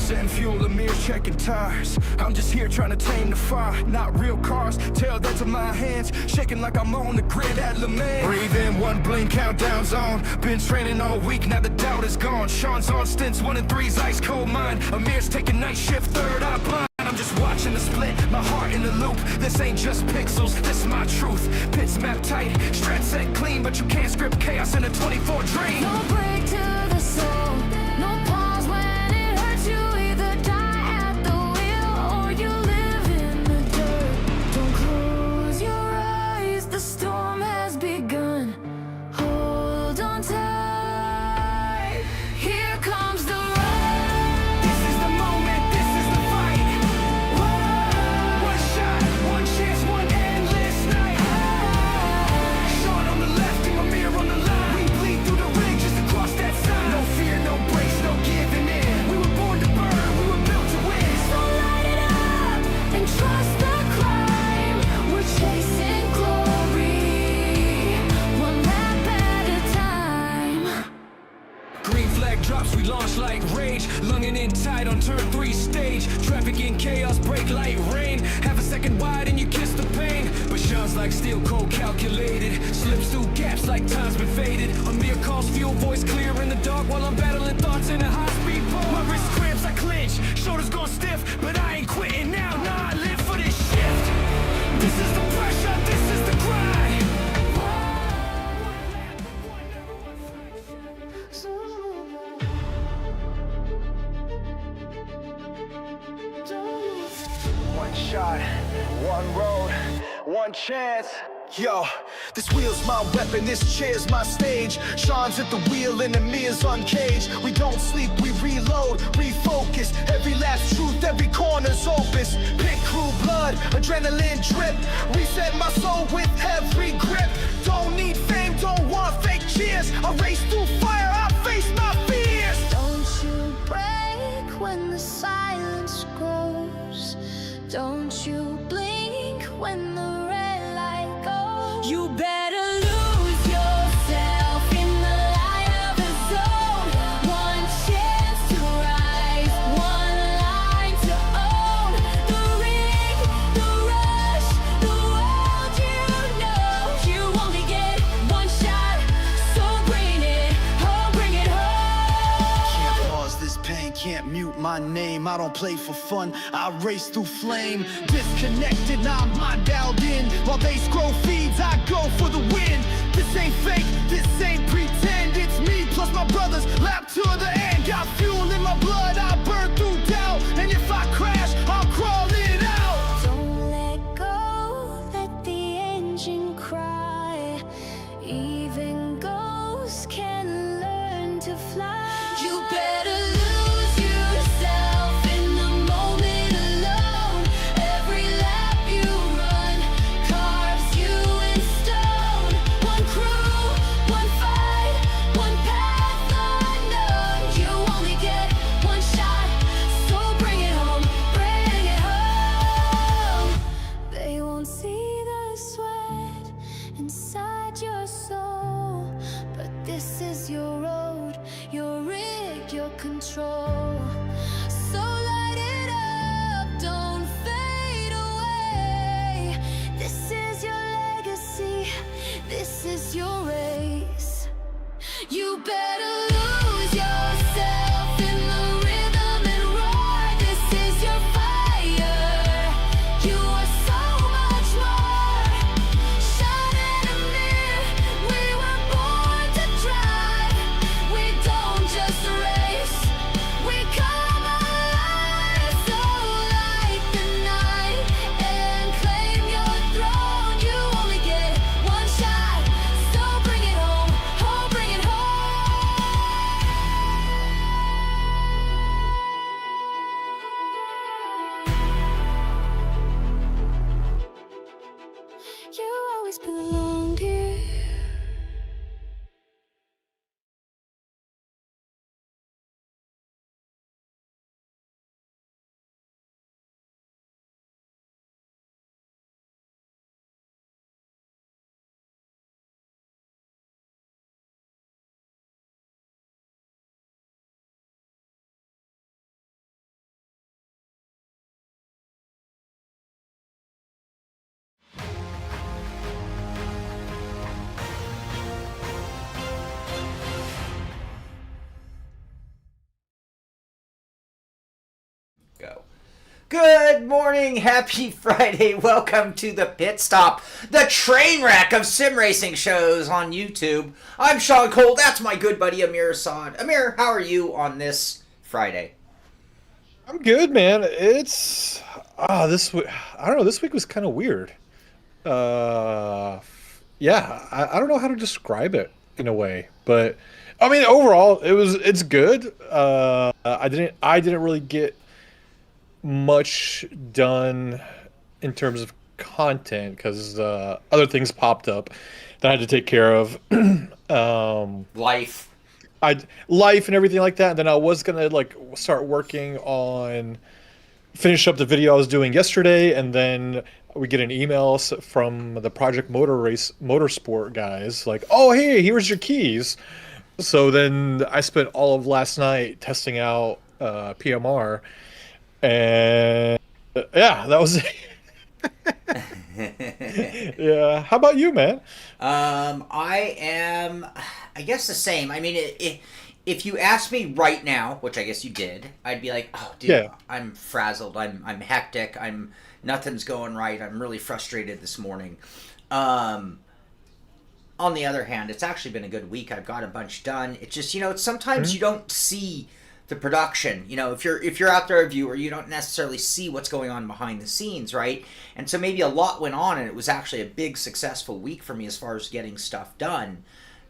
Setting fuel, Ameer's checking tires. I'm just here trying to tame the fire. Not real cars, tell that to my hands. Shaking like I'm on the grid at Le Mans. Breathe in, one blink, countdown's on. Been training all week, now the doubt is gone. Shaun's on stints, 1 and 3's ice cold mine. Ameer's taking night shift, third eye blind. I'm just watching the split, my heart in the loop. This ain't just pixels, this is my truth. Pits map tight, strat set clean, but you can't script chaos in a 24 dream. No break to the soul, no pause when it hurts. You either die at the wheel or you live in the dirt. Don't close your eyes, the storm has begun. Hold on tight, here comes the ride. This is the moment, this is the fight. One shot, one chance, one endless night. Shaun on the left and Ameer on the line. We bleed through the ring just to cross that sign. No fear, no breaks, no giving in. We were born to burn, we were built to win. So light it up and trust the climb. We're chasing glory, one lap at a time. Green flag drops, we launch like rage. Lunging in tight on turn 3 stage. Traffic in chaos, brake light rain. Half a second wide and you kiss the pain. But Shaun's like steel cold calculated. Slips through gaps like time's been faded. Ameer calls fuel, voice clear in the dark while I'm battling thoughts in a high-speed pole. My wrist cramps, I clench, shoulders gone stiff, but I ain't quitting now, nah, I live for this shift. This is the pressure, this is the grind. One shot, one road, one chance. Yo, this wheel's my weapon, this chair's my stage. Shaun's at the wheel and Ameer's uncaged. We don't sleep, we reload, refocus. Every last truth, every corner's opus. Pit crew blood, adrenaline drip. Reset my soul with every grip. Don't need fame, don't want fake cheers. I race through fire, I face my fears. Don't you break when the silence grows. Don't you blink when the red light goes. You better lose yourself in the light of the zone. One chance to rise, one line to own. The ring, the rush, the world you know. You only get one shot, so bring it home, bring it home. Can't pause this pain, can't mute my name. I don't play for fun, I race through flame. Disconnected, now I'm mind dialed in. While they scroll feeds, I go for the win. This ain't fake, this ain't pretend. It's me plus my brothers, lap to the end. Got fuel in my blood, I burn through doubt. And if I crash, I'll crawl it out. Don't let go, let the engine cry. Even ghosts can learn to fly. You better lose yourself in the moment alone. Every lap you run carves you in stone. One crew, one fight, one path unknown. You only get one shot, so bring it home, bring it home. They won't see the sweat inside your soul, but this is your road, your rig, your control. So light it up, don't fade away. This is your legacy, this is your race. You better lose yourself in the rhythm and roar. This is your fire, you are so much more. Shaun and Ameer, we were born to drive. We don't just race, we come alive. So light the night and claim your throne. You only get one shot, so bring it home, bring it home. Good morning, happy Friday. Welcome to the Pitstop, the train wreck of sim racing shows on YouTube. I'm Sean Cole. That's my good buddy Ameer Assad. Ameer, how are you on this Friday? I'm good, man. It's this week. I don't know. This week was kind of weird. Uh, yeah, I don't know how to describe it in a way, but I mean, overall, it's good. I didn't really get much done in terms of content because other things popped up that I had to take care of. Life. Life and everything like that. And then I was gonna start working on finish up the video I was doing yesterday, and then we get an email from the Project Motorsport guys like, "Oh, hey, here's your keys." So then I spent all of last night testing out PMR, and yeah, that was it. Yeah. How about you, man? I am, I guess, the same. I mean, if you asked me right now, which I guess you did, I'd be like, "Oh, dude, Yeah. I'm frazzled. I'm hectic. Nothing's going right. I'm really frustrated this morning." On the other hand, it's actually been a good week. I've got a bunch done. It's just, sometimes you don't see the production. If you're out there a viewer, you don't necessarily see what's going on behind the scenes, right? And so maybe a lot went on, and it was actually a big successful week for me as far as getting stuff done,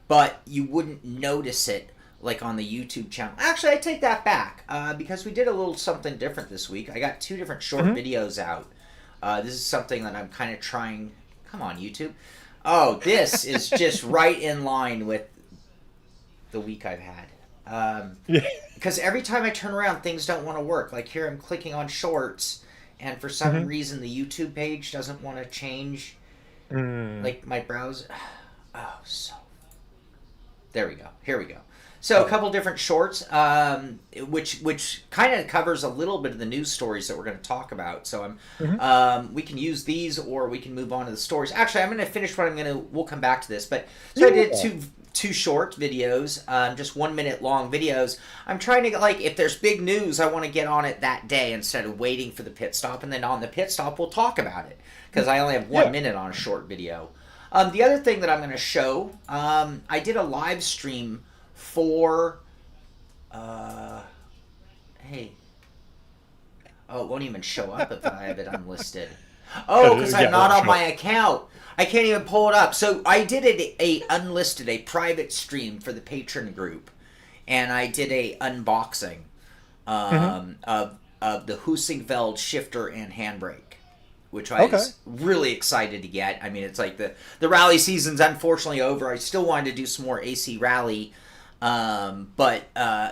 but you wouldn't notice it like on the YouTube channel. Actually, I take that back because we did a little something different this week. I got 2 different short videos out. This is something that I'm kind of trying. Come on, YouTube. Oh, this is just right in line with the week I've had. Because every time I turn around, things don't want to work. Like here, I'm clicking on shorts, and for some reason, the YouTube page doesn't want to change. Like my browser. Oh, so. There we go. Here we go. So a couple different shorts, which kind of covers a little bit of the news stories that we're going to talk about. So we can use these, or we can move on to the stories. Actually, I'm going to finish what we'll come back to this. But so I did two short videos, just 1 minute long videos. I'm trying to if there's big news, I want to get on it that day instead of waiting for the pit stop, and then on the pit stop we'll talk about it because I only have 1 minute on a short video. The other thing that I'm going to show, I did a live stream for, hey, oh, it won't even show up if I have it unlisted. Oh, because I'm not on my account. I can't even pull it up. So I did a unlisted, a private stream for the patron group, and I did a unboxing of the Husingveld shifter and handbrake, which I was really excited to get. I mean, it's like the rally season's unfortunately over. I still wanted to do some more AC rally, but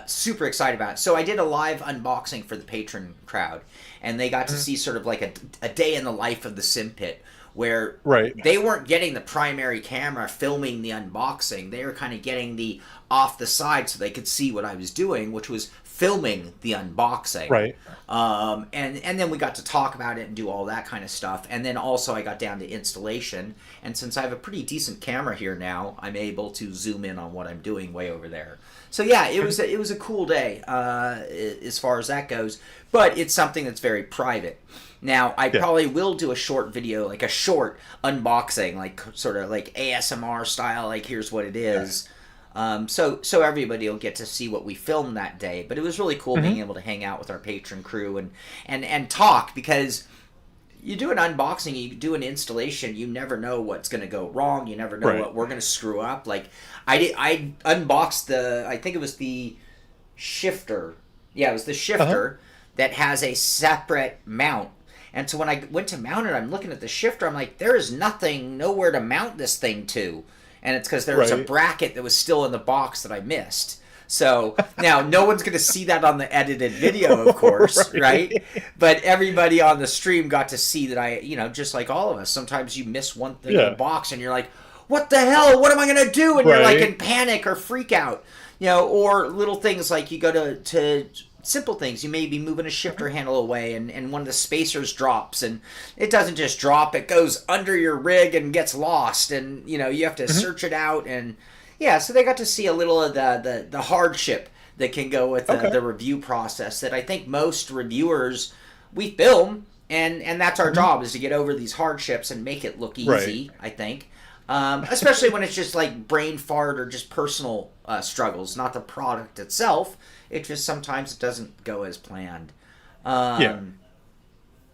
super excited about it. So I did a live unboxing for the patron crowd, and they got to see sort of like a day in the life of the Simpit, where they weren't getting the primary camera filming the unboxing. They were kind of getting the off the side so they could see what I was doing, which was filming the unboxing. Right. And then we got to talk about it and do all that kind of stuff. And then also I got down to installation. And since I have a pretty decent camera here now, I'm able to zoom in on what I'm doing way over there. So yeah, it was a cool day as far as that goes. But it's something that's very private. Now, I probably will do a short video, like a short unboxing, like sort of like ASMR style, like here's what it is. So everybody will get to see what we filmed that day. But it was really cool being able to hang out with our patron crew and talk, because you do an unboxing, you do an installation, you never know what's going to go wrong. You never know what we're going to screw up. Like I unboxed I think it was the shifter. Yeah, it was the shifter that has a separate mount. And so when I went to mount it, I'm looking at the shifter. I'm like, there is nowhere to mount this thing to. And it's because there was a bracket that was still in the box that I missed. So now no one's going to see that on the edited video, of course, right? But everybody on the stream got to see that I, just like all of us, sometimes you miss one thing in the box and you're like, what the hell? What am I going to do? And you're like in panic or freak out, or little things like you go to simple things. You may be moving a shifter handle away and one of the spacers drops, and it doesn't just drop, it goes under your rig and gets lost, and you have to search it out. And so they got to see a little of the hardship that can go with the review process that I think most reviewers we film, and that's our job, is to get over these hardships and make it look easy. Right. I think, especially when it's just like brain fart or just personal struggles, not the product itself. It just sometimes it doesn't go as planned.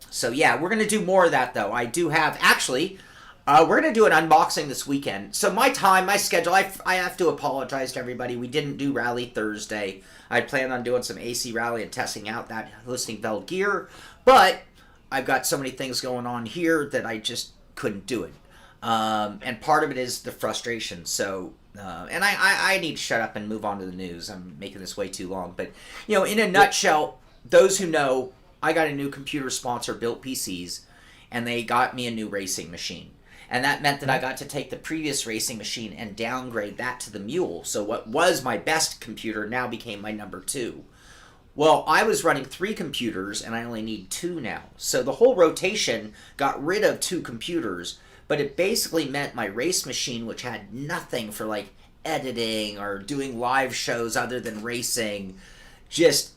So yeah, we're gonna do more of that though. I do have actually. We're going to do an unboxing this weekend. So my schedule, I have to apologize to everybody. We didn't do Rally Thursday. I planned on doing some AC Rally and testing out that Listeningfeld gear. But I've got so many things going on here that I just couldn't do it. And part of it is the frustration. So, and I need to shut up and move on to the news. I'm making this way too long. But, in a nutshell, those who know, I got a new computer sponsor, Built PCs, and they got me a new racing machine. And that meant that I got to take the previous racing machine and downgrade that to the Mule. So what was my best computer now became my number 2. Well, I was running 3 computers, and I only need 2 now. So the whole rotation got rid of 2 computers, but it basically meant my race machine, which had nothing for like editing or doing live shows other than racing, just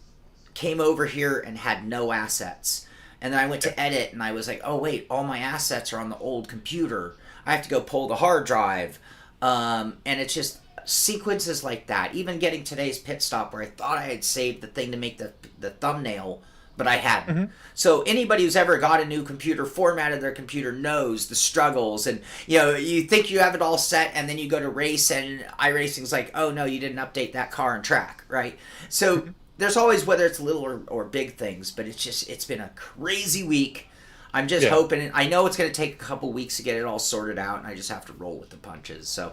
came over here and had no assets. And then I went to edit, and I was like, oh, wait, all my assets are on the old computer. I have to go pull the hard drive. And it's just sequences like that. Even getting today's pit stop where I thought I had saved the thing to make the thumbnail, but I hadn't. Mm-hmm. So anybody who's ever got a new computer, formatted their computer, knows the struggles. And, you think you have it all set, and then you go to race, and iRacing's like, oh, no, you didn't update that car and track, right? So... Mm-hmm. There's always, whether it's little or big things, but it's been a crazy week. I'm just hoping, I know it's going to take a couple weeks to get it all sorted out, and I just have to roll with the punches. So,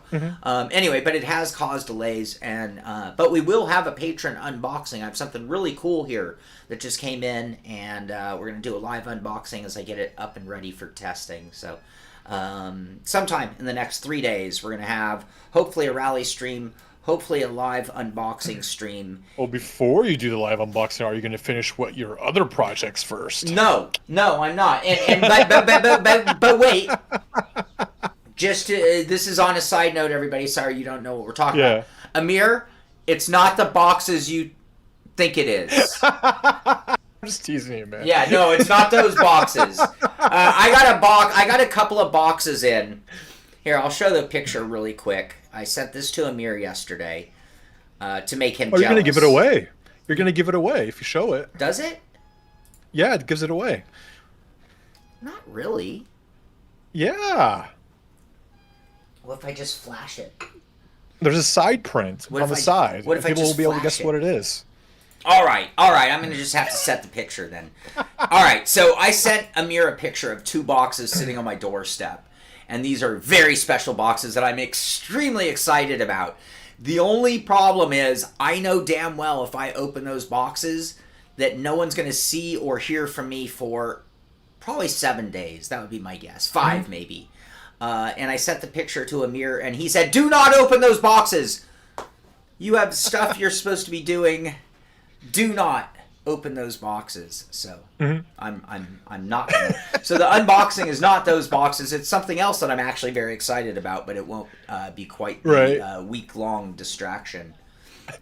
anyway, but it has caused delays, and but we will have a patron unboxing. I have something really cool here that just came in, and we're going to do a live unboxing as I get it up and ready for testing. So, sometime in the next 3 days, we're going to have, hopefully, a rally stream. Hopefully a live unboxing stream. Well, before you do the live unboxing, are you going to finish your other projects first? No, I'm not. But wait. Just this is on a side note, everybody. Sorry, you don't know what we're talking about. Ameer, it's not the boxes you think it is. I'm just teasing you, man. Yeah, no, it's not those boxes. I got a couple of boxes in. Here, I'll show the picture really quick. I sent this to Ameer yesterday to make him jealous. You're going to give it away. You're going to give it away if you show it. Does it? Yeah, it gives it away. Not really. Yeah. What if I just flash it? There's a side print on the side. What if people will be able to guess what it is? All right. I'm going to just have to set the picture then. All right, so I sent Ameer a picture of 2 boxes sitting on my doorstep. And these are very special boxes that I'm extremely excited about. The only problem is I know damn well if I open those boxes that no one's going to see or hear from me for probably 7 days. That would be my guess. 5 maybe. And I sent the picture to Ameer, and he said, do not open those boxes. You have stuff you're supposed to be doing. Do not open those boxes. So I'm not gonna. So the unboxing is not those boxes. It's something else that I'm actually very excited about, but it won't be quite the week-long distraction.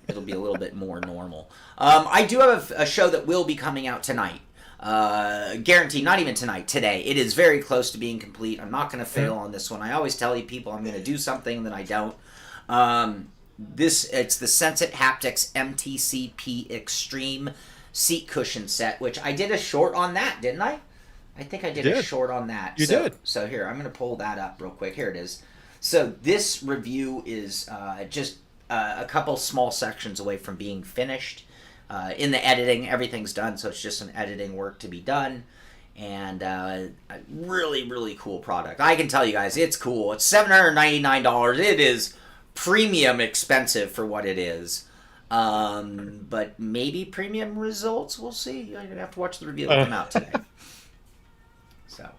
It'll be a little bit more normal. I do have a show that will be coming out tonight. Guaranteed, not even tonight, today. It is very close to being complete. I'm not going to fail on this one. I always tell you people I'm going to do something, then I don't. It's the Simpit Haptics MTCP Extreme seat cushion set, which I did a short on that, didn't I? I think I did a short on that. You did. So here, I'm going to pull that up real quick. Here it is. So this review is just a couple small sections away from being finished. In the editing, everything's done, so it's just some editing work to be done. And a really, really cool product. I can tell you guys, it's cool. It's $799. It is premium expensive for what it is. But maybe premium results, we'll see. You're going to have to watch the review that come out today. So,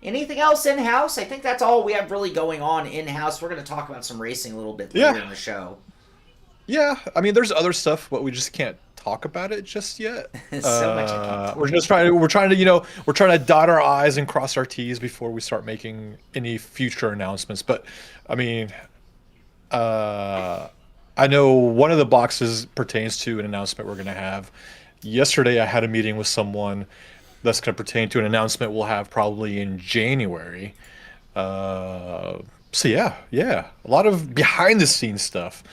anything else in-house? I think that's all we have really going on in-house. We're going to talk about some racing a little bit later in the show. Yeah, I mean, there's other stuff, but we just can't talk about it just yet. So much I can't we're trying to dot our I's and cross our T's before we start making any future announcements. But I mean, I know one of the boxes pertains to an announcement we're going to have. Yesterday, I had a meeting with someone, that's going to pertain to an announcement we'll have probably in January. So yeah, a lot of behind the scenes stuff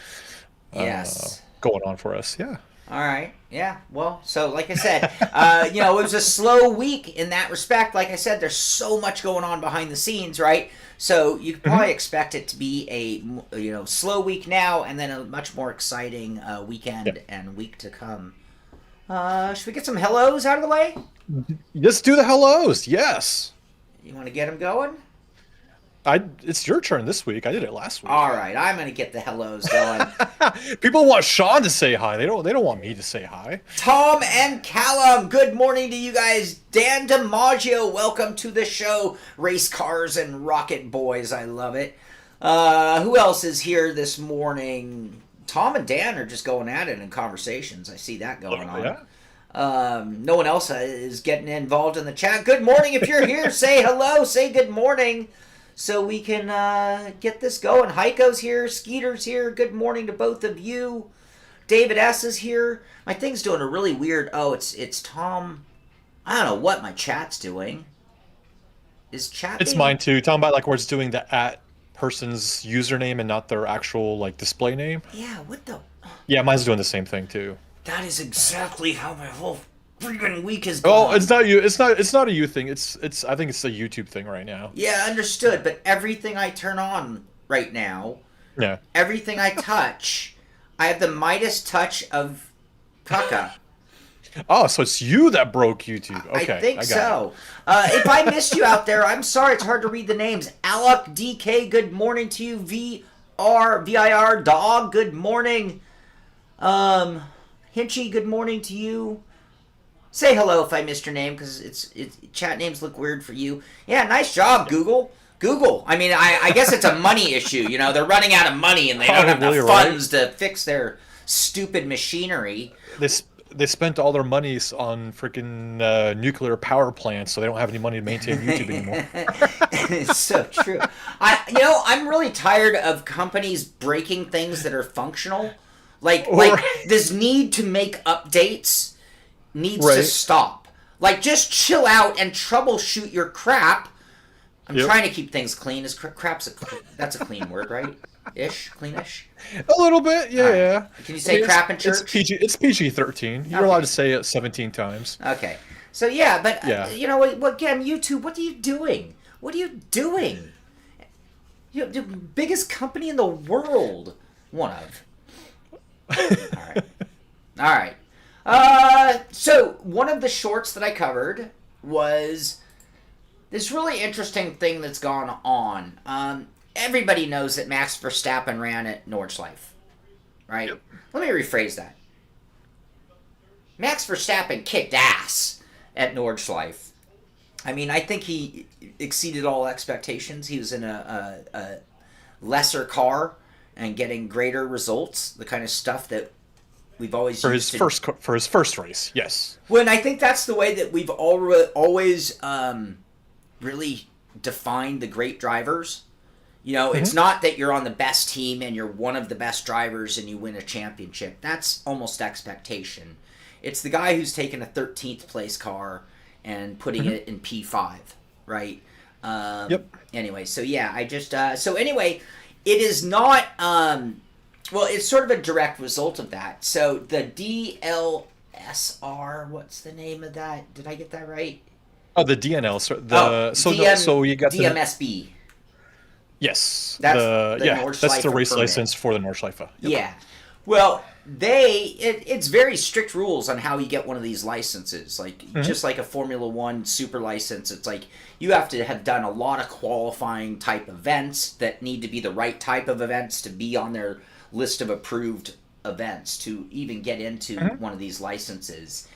Yes. going on for us. Yeah. All right. Yeah. Well, so like I said, it was a slow week in that respect. Like I said, there's so much going on behind the scenes, right? So you could probably expect it to be a slow week now, and then a much more exciting weekend and week to come. Should we get some hellos out of the way? Let's do the hellos. Yes. You want to get them going? It's your turn this week. I did it last week. All right, I'm gonna get the hellos going. People want Shaun to say hi. They don't want me to say hi. Tom and Callum, good morning to you guys. Dan DiMaggio, welcome to the show. Race cars and rocket boys, I love it. Who else is here this morning? Tom and Dan are just going at it in conversations. I see that going on. Yeah. No one else is getting involved in the chat. Good morning. If you're here, say hello, say good morning, so we can get this going. Heiko's here, Skeeter's here. Good morning to both of you. David S is here. My thing's doing a really weird. Oh, it's Tom. I don't know what my chat's doing. Is chat? It's mine too. Talking about like where it's doing the at person's username and not their actual like display name. Yeah. What the? Yeah, mine's doing the same thing too. That is exactly how my whole freaking week has gone. Oh, it's not you. It's not a you thing. It's. I think it's a YouTube thing right now. Yeah, understood. But everything I turn on right now, Yeah. everything I touch, I have the Midas touch of Kaka. Oh, so it's you that broke YouTube. Okay, I think got so. If I missed you out there, I'm sorry. It's hard to read the names. Alec DK, good morning to you. VIR Dog, good morning. Hinchy, good morning to you. Say hello if I missed your name, because it's chat names look weird for you. Yeah, nice job, Google. I mean, I guess it's a money issue. They're running out of money and they don't have the funds to fix their stupid machinery. They spent all their monies on freaking nuclear power plants, so they don't have any money to maintain YouTube anymore. It's so true. I'm really tired of companies breaking things that are functional. Like this need to make updates needs to stop. Like, just chill out and troubleshoot your crap. I'm trying to keep things clean. Crap's that's a clean word, right? Cleanish. A little bit, yeah. Right. Can you say crap in church? It's PG-13. You're allowed to say it 17 times. Okay. So yeah, but again, YouTube, what are you doing? What are you doing? You're the biggest company in the world. One of. All right. So one of the shorts that I covered was this really interesting thing that's gone on. Everybody knows that Max Verstappen ran at Nordschleife, right? Yep. Let me rephrase that. Max Verstappen kicked ass at Nordschleife. I mean, I think he exceeded all expectations. He was in a lesser car and getting greater results, the kind of stuff that we've always for used his first race. Yes. Well, and I think that's the way that we've always really defined the great drivers. It's not that you're on the best team and you're one of the best drivers and you win a championship. That's almost expectation. It's the guy who's taken a 13th place car and putting it in P5, right? Yep. Anyway, so yeah, I just it is not it's sort of a direct result of that. So the DLSR, what's the name of that? Did I get that right? Oh, the DNL. So you got DMSB. Yes. That's that's the race license for the Nordschleife. Yep. Yeah. Well, it's very strict rules on how you get one of these licenses. Like just like a Formula One super license, it's like you have to have done a lot of qualifying type events that need to be the right type of events to be on their list of approved events to even get into one of these licenses.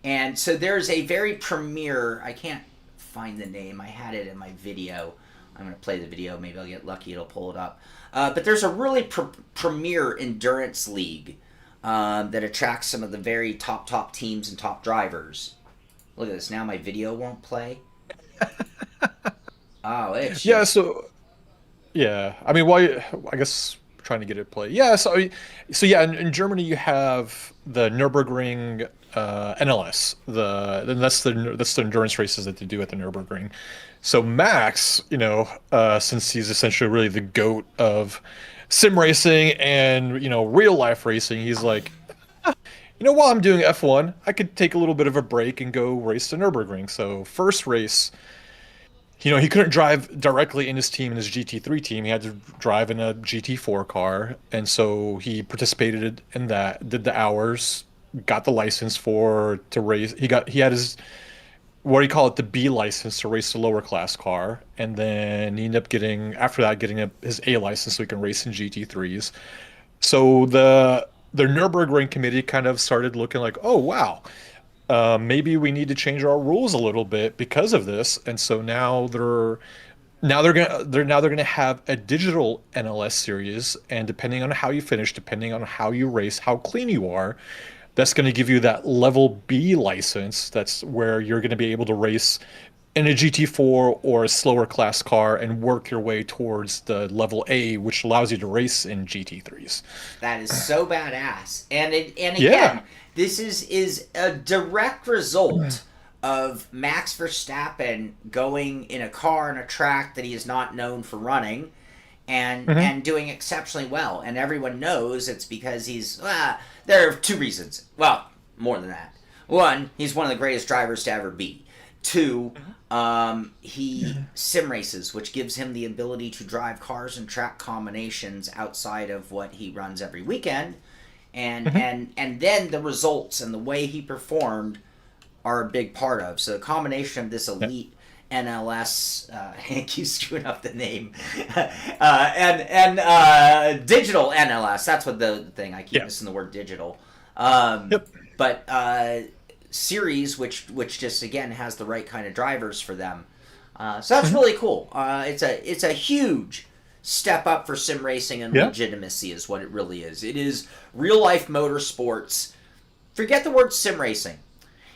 And so there's a very premier, I can't find the name, I had it in my video. I'm going to play the video. Maybe I'll get lucky. It'll pull it up. But there's a really premier endurance league that attracts some of the very top teams and top drivers. Look at this. Now my video won't play. Oh, it's... Yeah, so... Yeah. I mean, I guess trying to get it played. Yeah, so yeah, in Germany you have the Nürburgring NLS. That's the endurance races that they do at the Nürburgring. So Max, since he's essentially really the goat of sim racing and real life racing, he's like, while I'm doing F1, I could take a little bit of a break and go race the Nürburgring. So first race, he couldn't drive directly in his team, in his GT3 team. He had to drive in a GT4 car. And so he participated in that, did the hours, got the license to race. He had his, what do you call it, the B license to race the lower class car. And then he ended up after that, getting his A license so he can race in GT3s. So the Nürburgring committee kind of started looking like, oh, wow. Maybe we need to change our rules a little bit because of this, and so now they're gonna have a digital NLS series, and depending on how you finish, depending on how you race, how clean you are, that's going to give you that level B license. That's where you're going to be able to race in a GT4 or a slower class car and work your way towards the level A, which allows you to race in GT3s. That is so badass. And again, Yeah. this is a direct result of Max Verstappen going in a car on a track that he is not known for running and doing exceptionally well. And everyone knows it's because there are two reasons. Well, more than that. One, he's one of the greatest drivers to ever be. Two, he sim races, which gives him the ability to drive cars and track combinations outside of what he runs every weekend. And then the results and the way he performed are a big part of. So the combination of this elite NLS, I keep screwing up the name, and digital NLS. That's what the thing, I keep missing the word digital. But series, which just again has the right kind of drivers for them. So that's really cool. It's a huge step up for sim racing and legitimacy is what it really is. It is real life motorsports. Forget the word sim racing.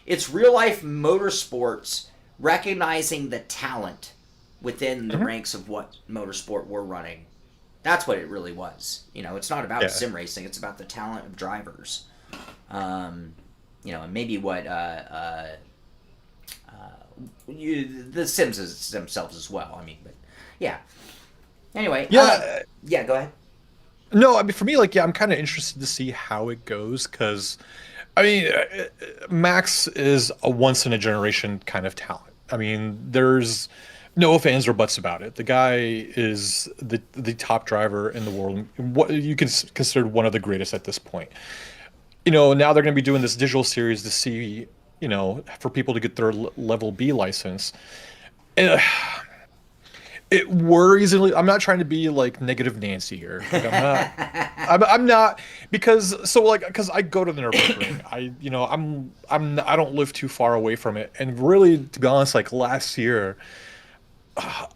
It's real life motorsports recognizing the talent within the ranks of what motorsport we're running. That's what it really was. It's not about sim racing. It's about the talent of drivers. And maybe what the Sims themselves as well. I mean, but yeah. Anyway, go ahead. No, I mean, for me, I'm kind of interested to see how it goes because, Max is a once in a generation kind of talent. I mean, there's no ifs, ands, or buts about it. The guy is the top driver in the world. What you can consider one of the greatest at this point. Now they're going to be doing this digital series to see, for people to get their level B license. It worries. I'm not trying to be like negative Nancy here. I'm not because I go to the Nürburgring. I don't live too far away from it, and really, to be honest, like last year,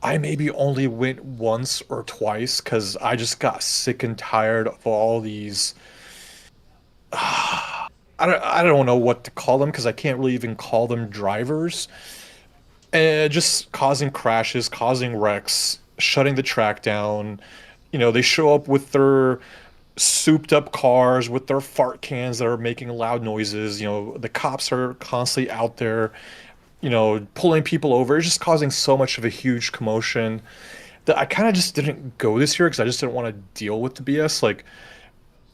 I maybe only went once or twice because I just got sick and tired of all these. I don't know what to call them because I can't really even call them drivers. And just causing crashes, causing wrecks, shutting the track down. They show up with their souped up cars, with their fart cans that are making loud noises. The cops are constantly out there, pulling people over. It's just causing so much of a huge commotion that I kind of just didn't go this year because I just didn't want to deal with the BS.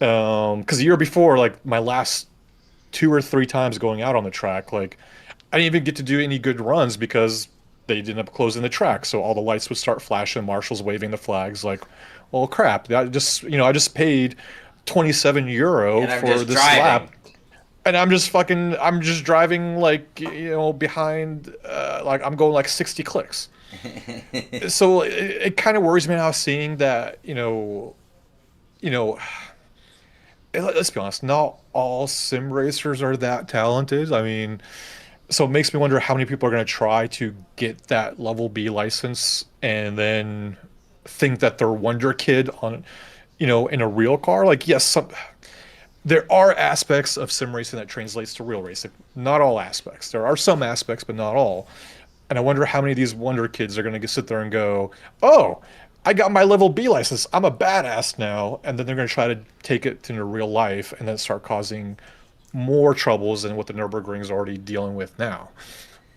Because the year before, my last 2 or 3 times going out on the track, I didn't even get to do any good runs because they ended up closing the track. So all the lights would start flashing, marshals waving the flags. Well, crap! I just paid €27 for this lap, and I'm just driving behind, I'm going 60 clicks. So it kind of worries me now seeing that let's be honest, not all sim racers are that talented. I mean. So it makes me wonder how many people are going to try to get that level B license and then think that they're Wonder Kid on, in a real car. Yes, there are aspects of sim racing that translates to real racing. Not all aspects. There are some aspects, but not all. And I wonder how many of these Wonder Kids are going to sit there and go, oh, I got my level B license. I'm a badass now. And then they're going to try to take it to real life and then start causing more troubles than what the Nürburgring is already dealing with now.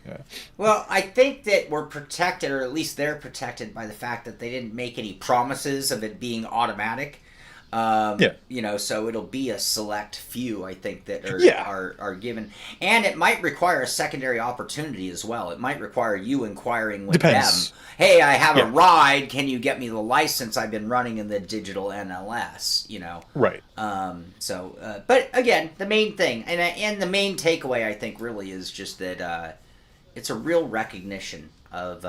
Yeah. Well, I think that we're protected, or at least they're protected by the fact that they didn't make any promises of it being automatic. Yeah. You know, so it'll be a select few, I think, that Yeah. are given. And it might require a secondary opportunity as well. It might require you inquiring with Depends. them. Hey, I have a Yeah. ride. Can you get me the license? I've been running in the digital NLS, you know. Right. But again, the main thing, and the main takeaway, I think, really is just that it's a real recognition of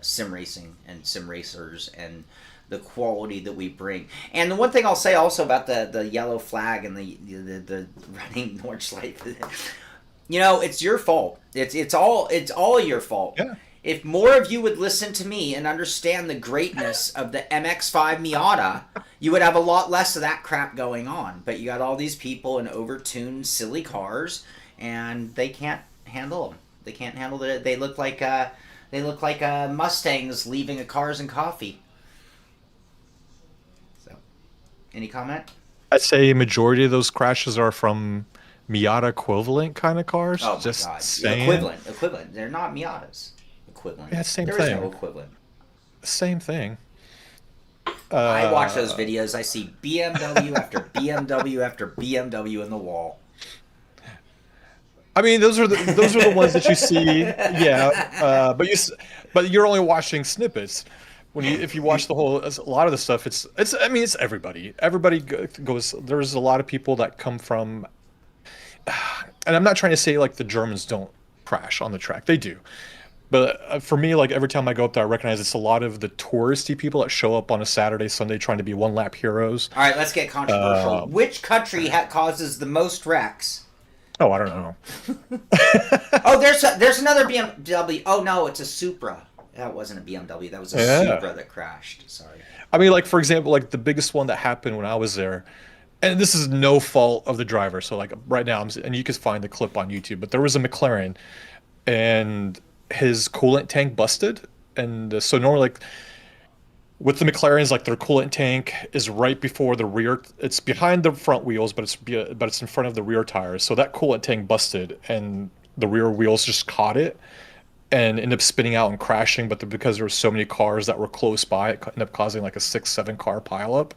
sim racing and sim racers and the quality that we bring. And the one thing I'll say also about the yellow flag and the running Nordschleife, you know, it's your fault. It's all your fault. Yeah. If more of you would listen to me and understand the greatness of the MX-5 Miata, you would have a lot less of that crap going on. But you got all these people in overtuned, silly cars, and they can't handle them. They can't handle it. They look like Mustangs leaving a Cars and Coffee. So, any comment? I'd say a majority of those crashes are from Miata equivalent kind of cars. Oh my Just god! saying. Equivalent. They're not Miatas. Equivalent. Yeah, same There is thing. no equivalent. Same thing. I watch those videos. I see BMW after BMW after BMW in the wall. I mean, those are the ones that you see. Yeah, but you're only watching snippets. If you watch the whole, a lot of the stuff, it's I mean, it's everybody. Everybody goes. There's a lot of people that come from, and I'm not trying to say like the Germans don't crash on the track. They do. But for me, like every time I go up there, I recognize it's a lot of the touristy people that show up on a Saturday, Sunday, trying to be one lap heroes. All right, let's get controversial. Which country causes the most wrecks? Oh, I don't know. Oh, there's another BMW. Oh no, it's a Supra. That wasn't a BMW. That was a Supra that crashed. Sorry. I mean, like for example, like the biggest one that happened when I was there, and this is no fault of the driver. So like right now, and you can find the clip on YouTube, but there was a McLaren, and his coolant tank busted, and so normally like with the McLarens, like their coolant tank is right before the rear. It's behind the front wheels, but it's in front of the rear tires. So that coolant tank busted, and the rear wheels just caught it and ended up spinning out and crashing. But because there were so many cars that were close by, it ended up causing like a 6-7 car pileup.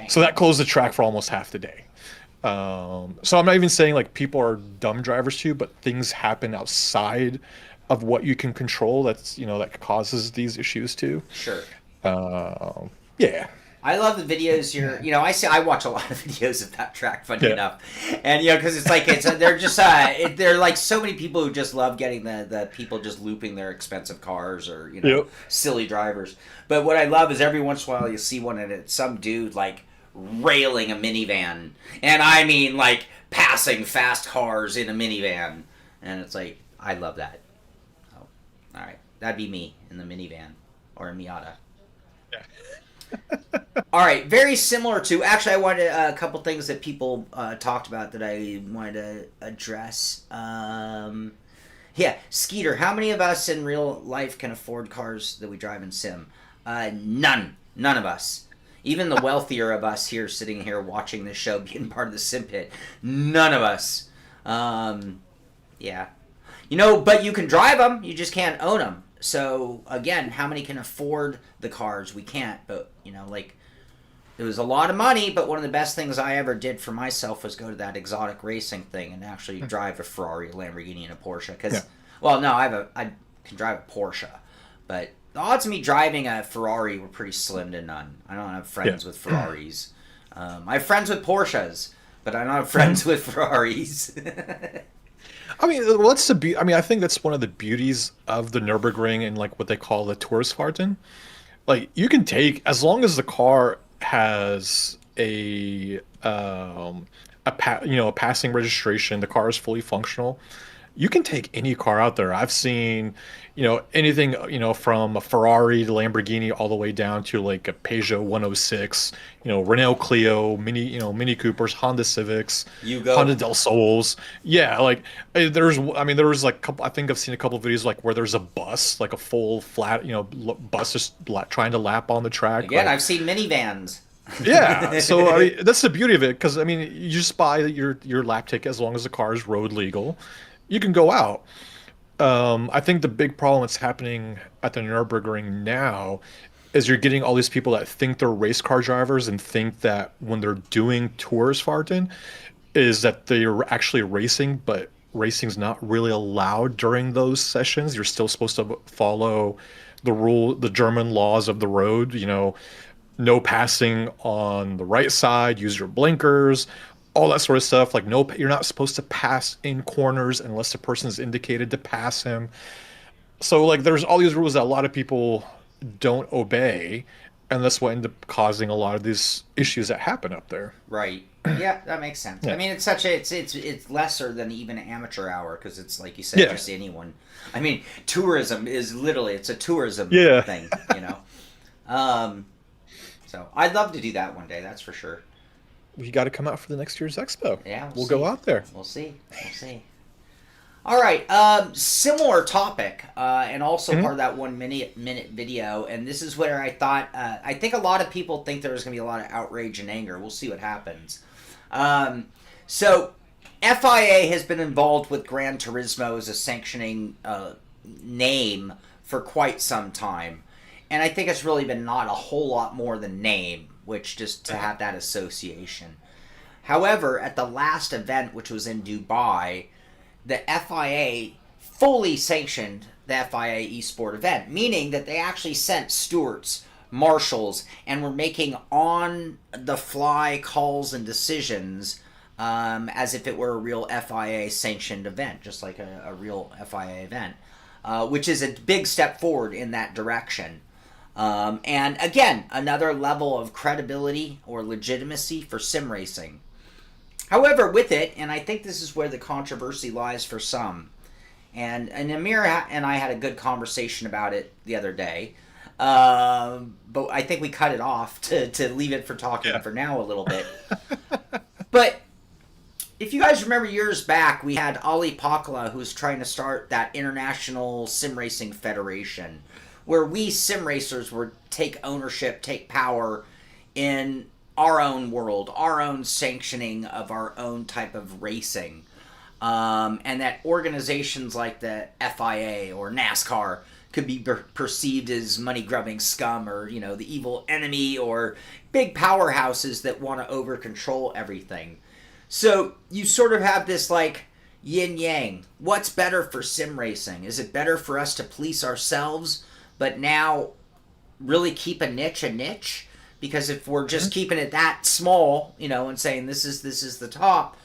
So that closed the track for almost half the day. So I'm not even saying like people are dumb drivers too, but things happen outside of what you can control. That's that causes these issues too. Sure. Yeah. I love the videos. I watch a lot of videos of that track. Funny enough, and because they're just they're like so many people who just love getting the people just looping their expensive cars or silly drivers. But what I love is every once in a while you see one and it's some dude like railing a minivan, and I mean like passing fast cars in a minivan, and it's like I love that. Oh, all right, that'd be me in the minivan or a Miata. All right, very similar to... Actually, I wanted a couple things that people talked about that I wanted to address. Skeeter, how many of us in real life can afford cars that we drive in sim? None. None of us. Even the wealthier of us here, sitting here watching this show, being part of the Simpit, none of us. Yeah. But you can drive them, you just can't own them. So, again, how many can afford the cars? We can't, but, it was a lot of money, but one of the best things I ever did for myself was go to that exotic racing thing and actually drive a Ferrari, a Lamborghini, and a Porsche. Well, no, I can drive a Porsche, but the odds of me driving a Ferrari were pretty slim to none. I don't have friends with Ferraris. I have friends with Porsches, but I don't have friends with Ferraris. I mean, I think that's one of the beauties of the Nürburgring and like what they call the Touristfahrten. Like you can take, as long as the car has a passing registration, the car is fully functional. you can take any car out there. I've seen, anything, from a Ferrari to Lamborghini all the way down to like a Peugeot 106, Renault Clio, Mini Coopers, Honda Civics, Yugo. Honda Del Sols. Yeah, like there was like couple. I think I've seen a couple of videos like where there's a bus, like a full flat, bus just trying to lap on the track. Again, like, I've seen minivans. yeah, so I mean, that's the beauty of it because I mean, you just buy your lap ticket as long as the car is road legal, you can go out. I think the big problem that's happening at the Nürburgring now is you're getting all these people that think they're race car drivers and think that when they're doing Toursfahrten is that they're actually racing, but racing's not really allowed during those sessions. You're still supposed to follow the German laws of the road, no passing on the right side, use your blinkers, all that sort of stuff. Like, no, you're not supposed to pass in corners unless the person is indicated to pass him. So, like, there's all these rules that a lot of people don't obey, and that's what ended up causing a lot of these issues that happen up there. Right. Yeah, that makes sense. Yeah. I mean, it's lesser than even an amateur hour because it's like you said, Yeah. just anyone. I mean, tourism is literally it's a tourism Yeah. thing, So I'd love to do that one day. That's for sure. We got to come out for the next year's expo. Yeah, we'll see. go out there. We'll see. We'll see. All right. Similar topic, and also part of that 1 minute video. And this is where I thought I think a lot of people think there's going to be a lot of outrage and anger. We'll see what happens. So FIA has been involved with Gran Turismo as a sanctioning name for quite some time. And I think it's really been not a whole lot more than name, which just to have that association. However, at the last event, which was in Dubai, the FIA fully sanctioned the FIA eSport event, meaning that they actually sent stewards, marshals, and were making on-the-fly calls and decisions as if it were a real FIA-sanctioned event, just like a real FIA event, which is a big step forward in that direction. And again, another level of credibility or legitimacy for sim racing. However, with it, and I think this is where the controversy lies for some, and Ameer and I had a good conversation about it the other day, but I think we cut it off to leave it for talking for now a little bit. But if you guys remember years back, we had Ali Pakala, who was trying to start that International Sim Racing Federation, where we sim racers would take ownership, take power in our own world, our own sanctioning of our own type of racing. And that organizations like the FIA or NASCAR could be perceived as money-grubbing scum or, the evil enemy or big powerhouses that want to over-control everything. So you sort of have this, like, yin-yang. What's better for sim racing? Is it better for us to police ourselves but now really keep a niche? Because if we're just keeping it that small, and saying this is the top,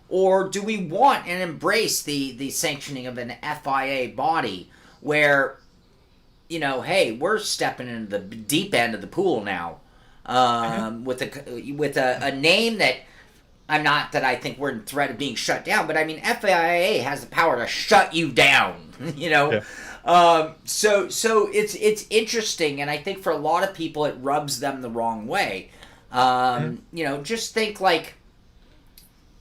or do we want and embrace the sanctioning of an FIA body where, hey, we're stepping into the deep end of the pool now, with a name that I think we're in threat of being shut down, but I mean FIA has the power to shut you down, Yeah. So it's interesting, and I think for a lot of people it rubs them the wrong way. Just think like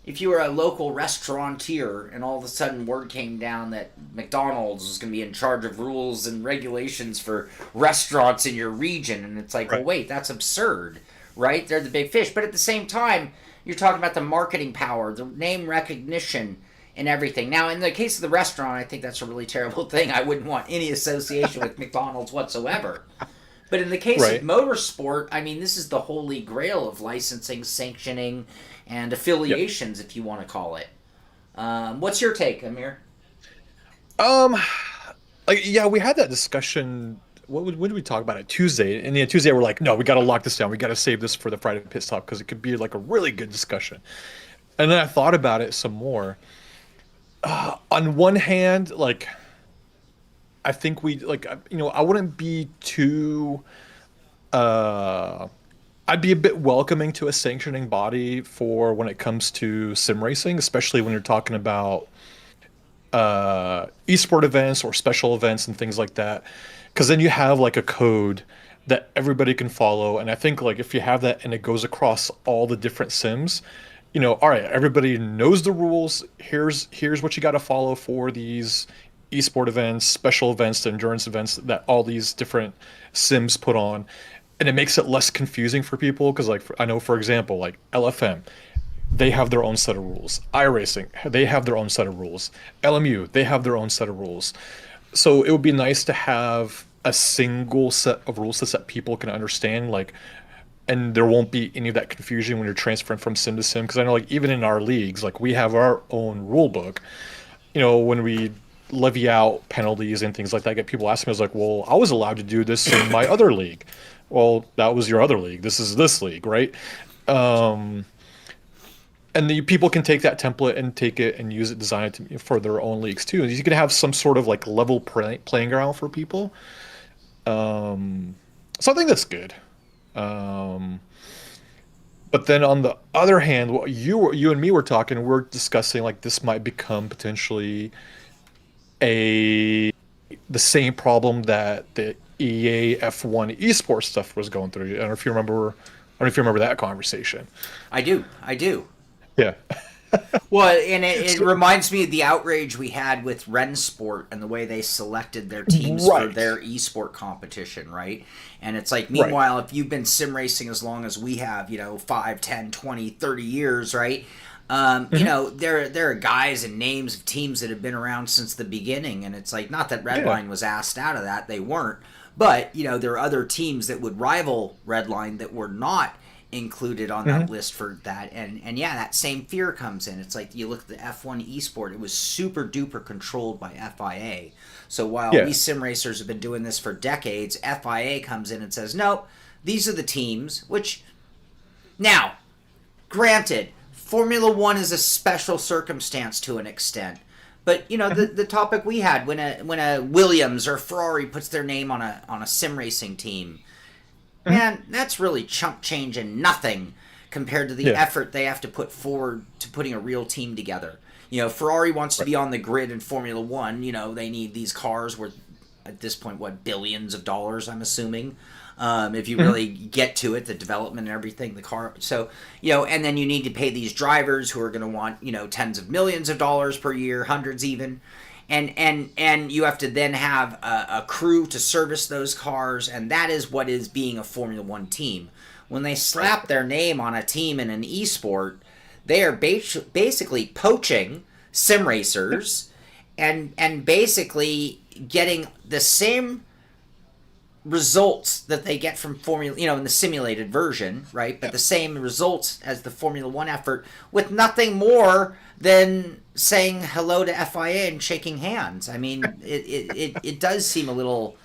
if you were a local restaurateur and all of a sudden word came down that McDonald's was going to be in charge of rules and regulations for restaurants in your region, and it's like, well, wait, that's absurd, right? They're the big fish, but at the same time, you're talking about the marketing power, the name recognition, and everything. Now, in the case of the restaurant, I think that's a really terrible thing. I wouldn't want any association with McDonald's whatsoever. But in the case of motorsport, I mean, this is the holy grail of licensing, sanctioning, and affiliations, if you want to call it. What's your take, Ameer? We had that discussion. When did we talk about it? Tuesday. And Tuesday we're like, no, we got to lock this down. We got to save this for the Friday pit stop because it could be like a really good discussion. And then I thought about it some more. On one hand, like, I think I wouldn't be too, I'd be a bit welcoming to a sanctioning body for when it comes to sim racing, especially when you're talking about esport events or special events and things like that, because then you have like a code that everybody can follow. And I think like if you have that and it goes across all the different sims, all right, everybody knows the rules. Here's what you got to follow for these esport events, special events, the endurance events that all these different sims put on. And it makes it less confusing for people because like I know, for example, like LFM, they have their own set of rules. iRacing, they have their own set of rules. LMU, they have their own set of rules. So it would be nice to have a single set of rules that people can understand, like, and there won't be any of that confusion when you're transferring from sim to sim. Because I know, like, even in our leagues, like, we have our own rule book. When we levy out penalties and things like that, get people asking me, I was like, well, I was allowed to do this in my other league. Well, that was your other league. This is this league, right? And the people can take that template and take it and use it, design it for their own leagues too. You can have some sort of like level playing ground for people. So I think that's good. But then on the other hand, what you and me were talking, we're discussing like this might become potentially the same problem that the EA F1 esports stuff was going through. I don't know if you remember. I don't know if you remember that conversation. I do. Yeah. Well, and it reminds me of the outrage we had with Rennsport and the way they selected their teams for their esport competition, right? And it's like, meanwhile, if you've been sim racing as long as we have, 5, 10, 20, 30 years, right? There are guys and names of teams that have been around since the beginning, and it's like, not that Redline was asked out of that, they weren't. But, there are other teams that would rival Redline that were not included on that list for that, and that same fear comes in. It's like you look at the F1 esport, it was super duper controlled by FIA. So while we sim racers have been doing this for decades, FIA comes in and says, nope, these are the teams, which now granted, Formula One is a special circumstance to an extent. But the topic we had when a Williams or Ferrari puts their name on a sim racing team, man, that's really chump change and nothing compared to the effort they have to put forward to putting a real team together. Ferrari wants to be on the grid in Formula One. They need these cars worth, at this point, billions of dollars, I'm assuming. If you really get to it, the development and everything, the car. So, and then you need to pay these drivers who are going to want, tens of millions of dollars per year, hundreds even. And you have to then have a crew to service those cars, and that is what is being a Formula One team. When they slap their name on a team in an esport, they are basically poaching sim racers and basically getting the same results that they get from Formula, in the simulated version, right? But the same results as the Formula One effort with nothing more than saying hello to FIA and shaking hands. I mean, it does seem a little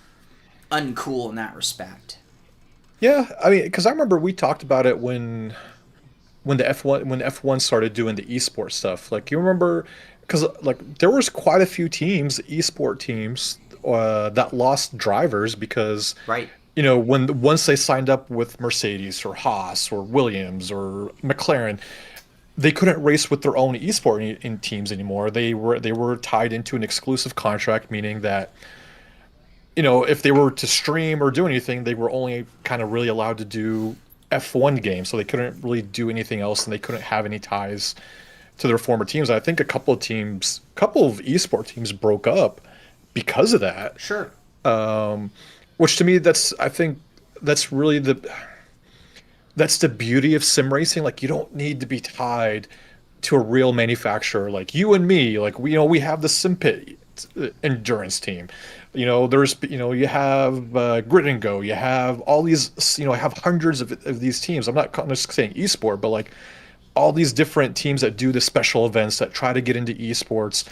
uncool in that respect. Yeah, I mean, because I remember we talked about it when F1 started doing the esports stuff. Like, you remember, because like there was quite a few teams, esport teams, that lost drivers because once they signed up with Mercedes or Haas or Williams or McLaren, they couldn't race with their own esport in teams anymore. They were tied into an exclusive contract, meaning that if they were to stream or do anything, they were only kind of really allowed to do F1 games, so they couldn't really do anything else, and they couldn't have any ties to their former teams. I think a couple of esport teams broke up because of that. Sure. Which to me, I think that's really that's the beauty of sim racing. Like, you don't need to be tied to a real manufacturer. Like you and me, like we have the Simpit endurance team. There's you have Grid and Go. You have all these. I have hundreds of these teams. I'm not just saying esport, but like all these different teams that do the special events that try to get into esports.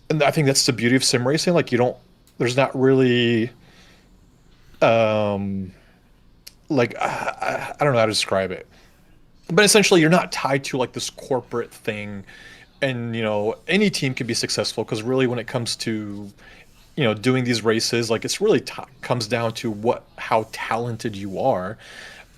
And I think that's the beauty of sim racing. Like, there's not really, like, I don't know how to describe it, but essentially you're not tied to like this corporate thing, and any team can be successful, because really when it comes to doing these races, like, it's really comes down to how talented you are.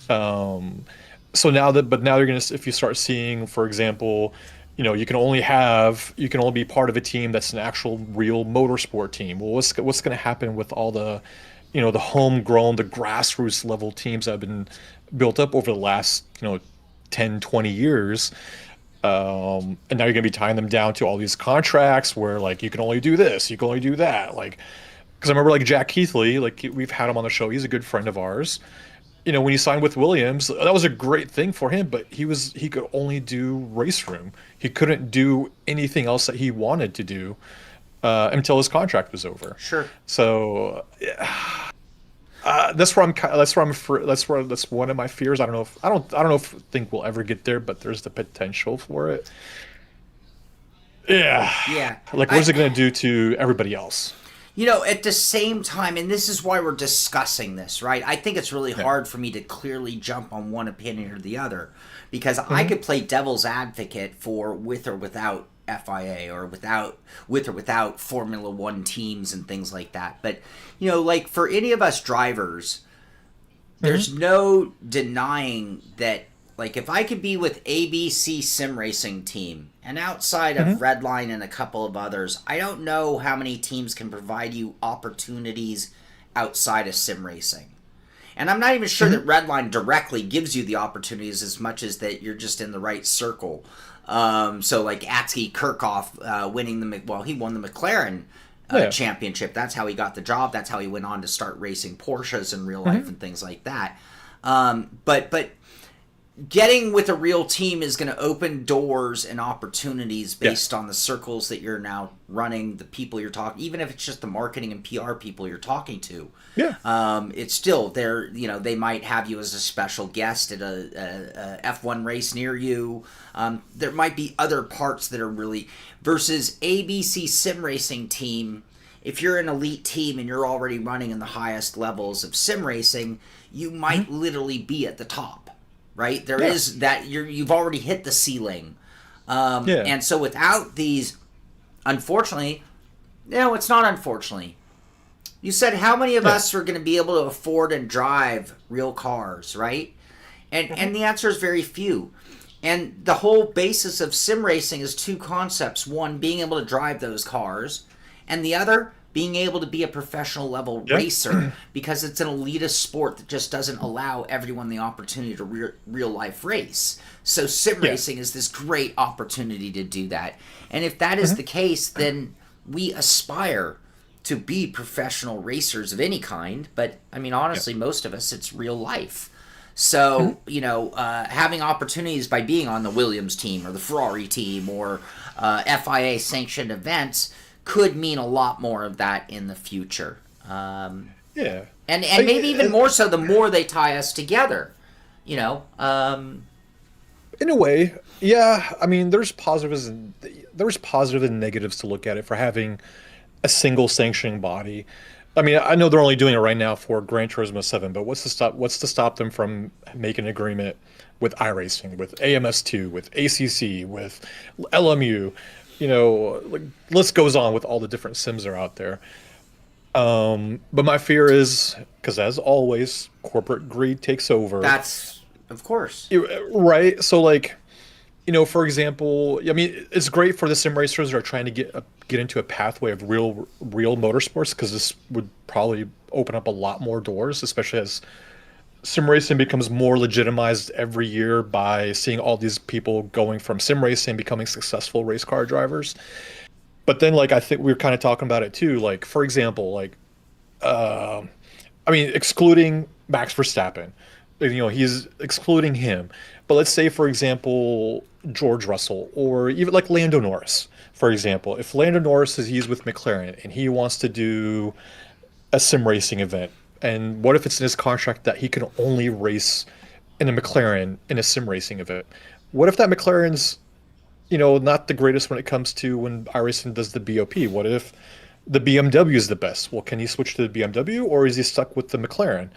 So now you're gonna, if you start seeing, for example, you can only be part of a team that's an actual real motorsport team. Well, what's going to happen with all the, the homegrown, the grassroots level teams that have been built up over the last, 10, 20 years? And now you're going to be tying them down to all these contracts where like you can only do this, you can only do that. Like, because I remember like Jack Keithley, like we've had him on the show. He's a good friend of ours. When he signed with Williams, that was a great thing for him, but he could only do race room. He couldn't do anything else that he wanted to do until his contract was over. Sure. So that's one of my fears. I don't know if think we'll ever get there, but there's the potential for it. Yeah. Yeah. Like, what's it going to do to everybody else? At the same time, and this is why we're discussing this, right? I think it's really hard for me to clearly jump on one opinion or the other, because I could play devil's advocate for with or without FIA, or with or without Formula One teams and things like that. But, like for any of us drivers, there's no denying that, like, if I could be with ABC Sim Racing Team, and outside of Redline and a couple of others, I don't know how many teams can provide you opportunities outside of sim racing. And I'm not even sure that Redline directly gives you the opportunities as much as that you're just in the right circle. So like Atsuki Kirchhoff winning he won the McLaren championship. That's how he got the job. That's how he went on to start racing Porsches in real life and things like that. But getting with a real team is going to open doors and opportunities based on the circles that you're now running, the people you're talking, even if it's just the marketing and PR people you're talking to. Yeah. It's still there. They might have you as a special guest at a F1 race near you. There might be other parts that are really versus ABC Sim Racing Team. If you're an elite team and you're already running in the highest levels of sim racing, you might literally be at the top. Right? There is that you've already hit the ceiling. And so without these, unfortunately, it's not unfortunately. You said how many of us are going to be able to afford and drive real cars, right? And the answer is very few. And the whole basis of sim racing is two concepts. One, being able to drive those cars, and the other, being able to be a professional level racer, because it's an elitist sport that just doesn't allow everyone the opportunity to real life race. So sim racing is this great opportunity to do that. And if that is the case, then we aspire to be professional racers of any kind. But I mean, honestly, most of us, it's real life. So, having opportunities by being on the Williams team or the Ferrari team or FIA sanctioned events could mean a lot more of that in the future. And maybe even more so the more they tie us together, In a way, yeah. I mean, there's positives and negatives to look at it for having a single sanctioning body. I mean, I know they're only doing it right now for Gran Turismo 7, but what's to stop them from making an agreement with iRacing, with AMS2, with ACC, with LMU? List goes on with all the different sims that are out there. But my fear is, because as always, corporate greed takes over. That's, of course. Right? So, like, for example, I mean, it's great for the sim racers that are trying to get into a pathway of real motorsports, because this would probably open up a lot more doors, especially as sim racing becomes more legitimized every year by seeing all these people going from sim racing becoming successful race car drivers. But then, like, I think we were kind of talking about it too. Like, for example, like, I mean, excluding Max Verstappen, he's excluding him. But let's say, for example, George Russell, or even like Lando Norris, for example. If Lando Norris he's with McLaren and he wants to do a sim racing event, and what if it's in his contract that he can only race in a McLaren in a sim racing event? What if that McLaren's, not the greatest when it comes to when iRacing does the BOP? What if the BMW is the best? Well, can he switch to the BMW, or is he stuck with the McLaren?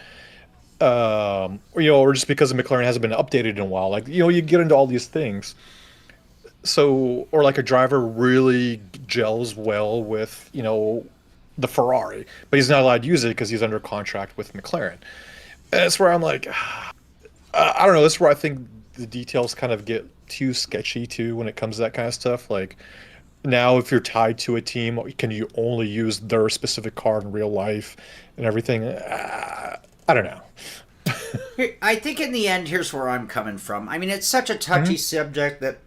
Or just because the McLaren hasn't been updated in a while. Like, you get into all these things. So, or like a driver really gels well with, the Ferrari, but he's not allowed to use it because he's under contract with McLaren. And that's where I'm like, I don't know. That's where I think the details kind of get too sketchy too when it comes to that kind of stuff. Like now, if you're tied to a team, can you only use their specific car in real life and everything? I don't know. I think in the end, here's where I'm coming from. I mean, it's such a touchy subject that,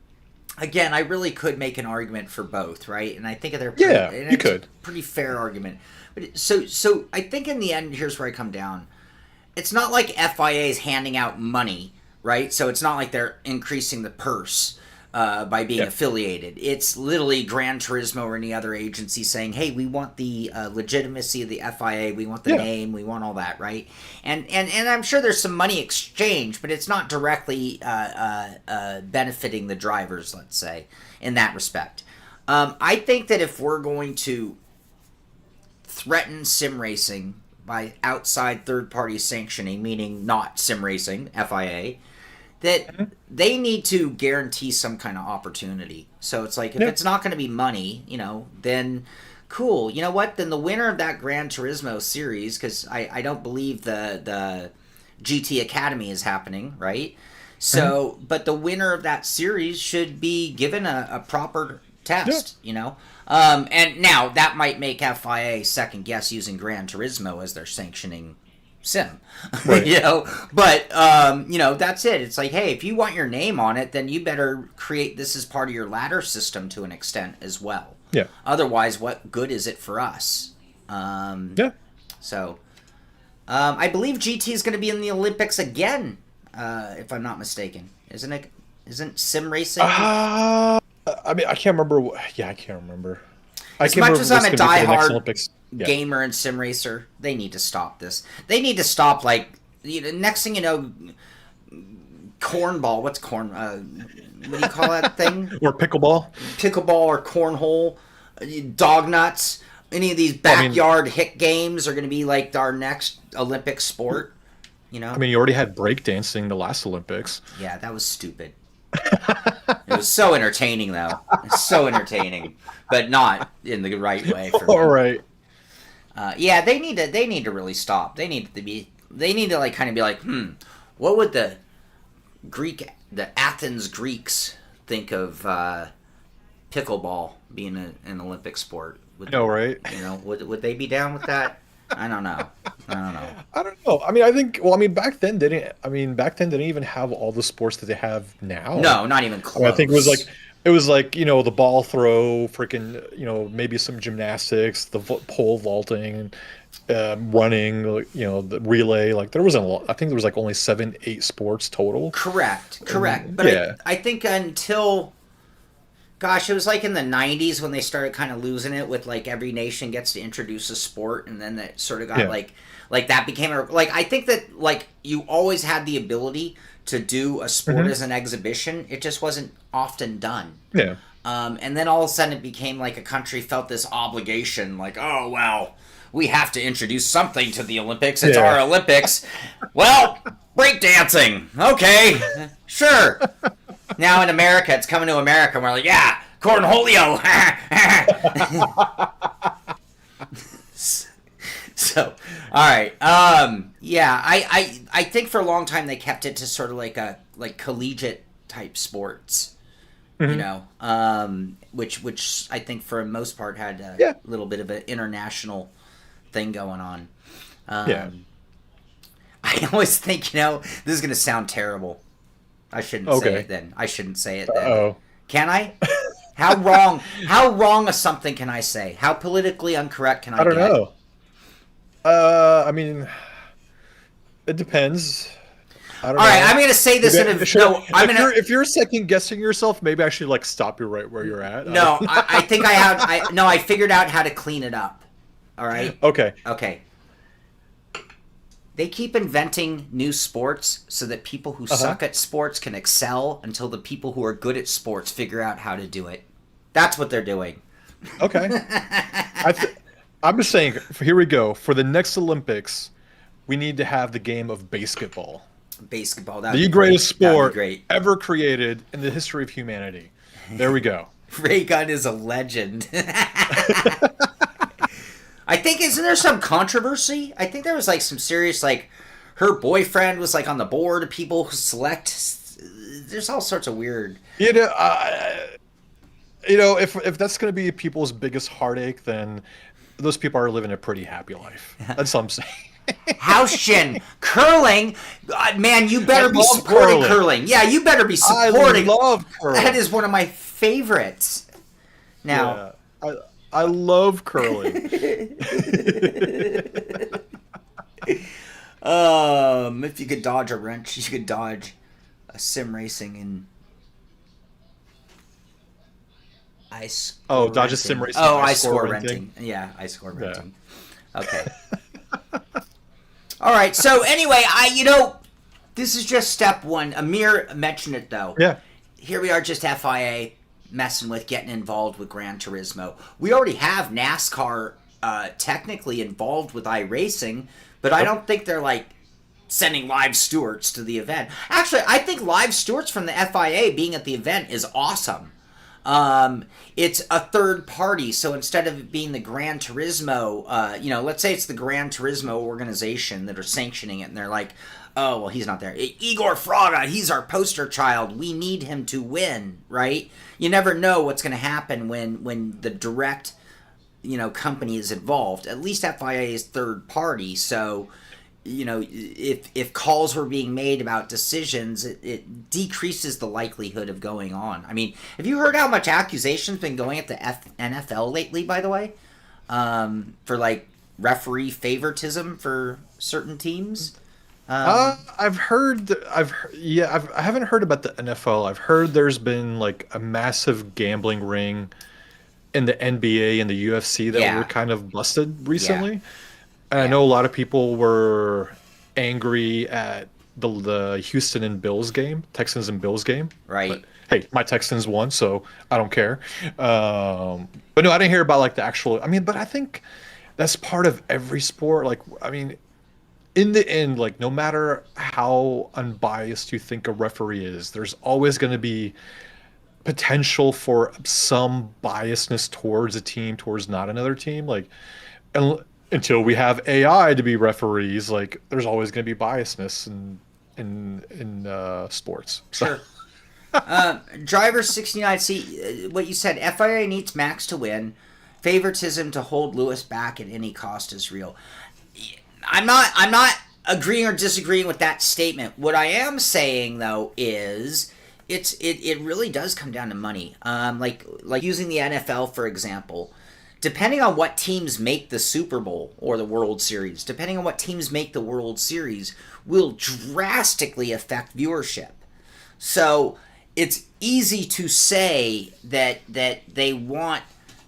again, I really could make an argument for both, right? And I think they're you could. Pretty fair argument. But so I think in the end, here's where I come down. It's not like FIA is handing out money, right? So it's not like they're increasing the purse by being affiliated. It's literally Gran Turismo or any other agency saying, hey, we want the legitimacy of the FIA, we want the name, we want all that, right? And I'm sure there's some money exchange, but it's not directly benefiting the drivers, let's say, in that respect. I think that if we're going to threaten sim racing by outside third-party sanctioning, meaning not sim racing, FIA, that they need to guarantee some kind of opportunity. So it's like, if it's not going to be money, then cool. You know what? Then the winner of that Gran Turismo series, because I don't believe the GT Academy is happening, right? So, but the winner of that series should be given a proper test, and now that might make FIA second guess using Gran Turismo as their sanctioning sim, right. But that's it. It's like, hey, if you want your name on it, then you better create this as part of your ladder system to an extent as well. Yeah. Otherwise, what good is it for us? So, I believe GT is going to be in the Olympics again, if I'm not mistaken. Isn't it? Isn't sim racing? I mean, I can't remember. I can't remember. As much as I'm a diehard gamer and sim racer, they need to stop this. They need to stop, next thing you know, cornball. What's corn? What do you call that thing? Or pickleball? Pickleball or cornhole, dog nuts. Any of these backyard hit games are going to be like our next Olympic sport. I mean, you already had breakdancing the last Olympics. Yeah, that was stupid. It was so entertaining, though. It's so entertaining, but not in the right way. For All right. They need to really stop. They need to kind of be like, what would the Athens Greeks think of pickleball being an Olympic sport? Right? Would they be down with that? I don't know. I don't know. I mean, back then they didn't even have all the sports that they have now. No, not even close. I think it was like the ball throw, freaking maybe some gymnastics, the pole vaulting, running, the relay. Like there wasn't a lot. I think there was like only 7-8 sports total. Correct. But I think until, gosh, it was like in the 90s when they started kind of losing it with like every nation gets to introduce a sport, and then that sort of got like that became I think that like you always had the ability to do a sport as an exhibition. It just wasn't often done. Yeah. And then all of a sudden it became like a country felt this obligation, like, oh, well, we have to introduce something to the Olympics. It's our Olympics. Well, breakdancing. Okay, sure. Now in America, it's coming to America, and we're like, yeah, cornholio. So, all right. I think for a long time they kept it to sort of like collegiate type sports, which I think for the most part had a little bit of an international thing going on. I always think, this is going to sound terrible. I shouldn't say it then. I shouldn't say it then. Uh-oh. Can I? How wrong of something can I say? How politically incorrect can I get? I don't know. I mean, it depends. I don't know. All right, I'm going to say this if you're second guessing yourself, maybe I should stop you right where you're at. No, I think I have. I figured out how to clean it up. All right. Okay. They keep inventing new sports so that people who suck at sports can excel until the people who are good at sports figure out how to do it. That's what they're doing. Okay. I'm just saying, here we go. For the next Olympics, we need to have the game of basketball. Basketball, the greatest sport ever created in the history of humanity. There we go. Ray Gunn is a legend. I think, isn't there some controversy? I think there was some serious, her boyfriend was on the board of people who select there's all sorts of weird. If that's going to be people's biggest heartache, then those people are living a pretty happy life. That's what I'm saying. House shin curling, man, you better be supporting curling. Yeah, you better be supporting. I love curling. That is one of my favorites. Now, I love curling. If you could dodge a wrench, you could dodge a sim racing in ice. Dodge a sim racing. Oh, ice score renting. Yeah, ice score renting. Yeah. Okay. All right. So anyway, this is just step one. Ameer mentioned it though. Yeah. Here we are, just FIA messing with getting involved with Gran Turismo. We already have NASCAR technically involved with iRacing, but I don't think they're like sending live stewards to the event. Actually, I think live stewards from the FIA being at the event is awesome. It's a third party, so instead of it being the Gran Turismo, let's say it's the Gran Turismo organization that are sanctioning it, and they're like, oh, well, he's not there. Igor Fraga, he's our poster child. We need him to win, right? You never know what's going to happen when the direct, company is involved. At least FIA is third party, so, if calls were being made about decisions, it decreases the likelihood of going on. I mean, have you heard how much accusations been going at the NFL lately, by the way? For, like, referee favoritism for certain teams? I've heard. I haven't heard about the NFL. I've heard there's been like a massive gambling ring in the NBA and the UFC that were kind of busted recently. Yeah. And I know a lot of people were angry at the Houston and Bills game, Texans and Bills game. Right. But, hey, my Texans won, so I don't care. But no, I didn't hear about like the actual. I mean, but I think that's part of every sport. Like, I mean, in the end, like, no matter how unbiased you think a referee is, there's always going to be potential for some biasness towards a team, towards not another team. Like, until we have AI to be referees, like, there's always going to be biasness in sports. Sure. Driver 69C, what you said, FIA needs Max to win. Favoritism to hold Lewis back at any cost is real. I'm not agreeing or disagreeing with that statement. What I am saying though is it really does come down to money. Like using the NFL for example, depending on what teams make the Super Bowl or the World Series, depending on what teams make the World Series, will drastically affect viewership. So it's easy to say that they want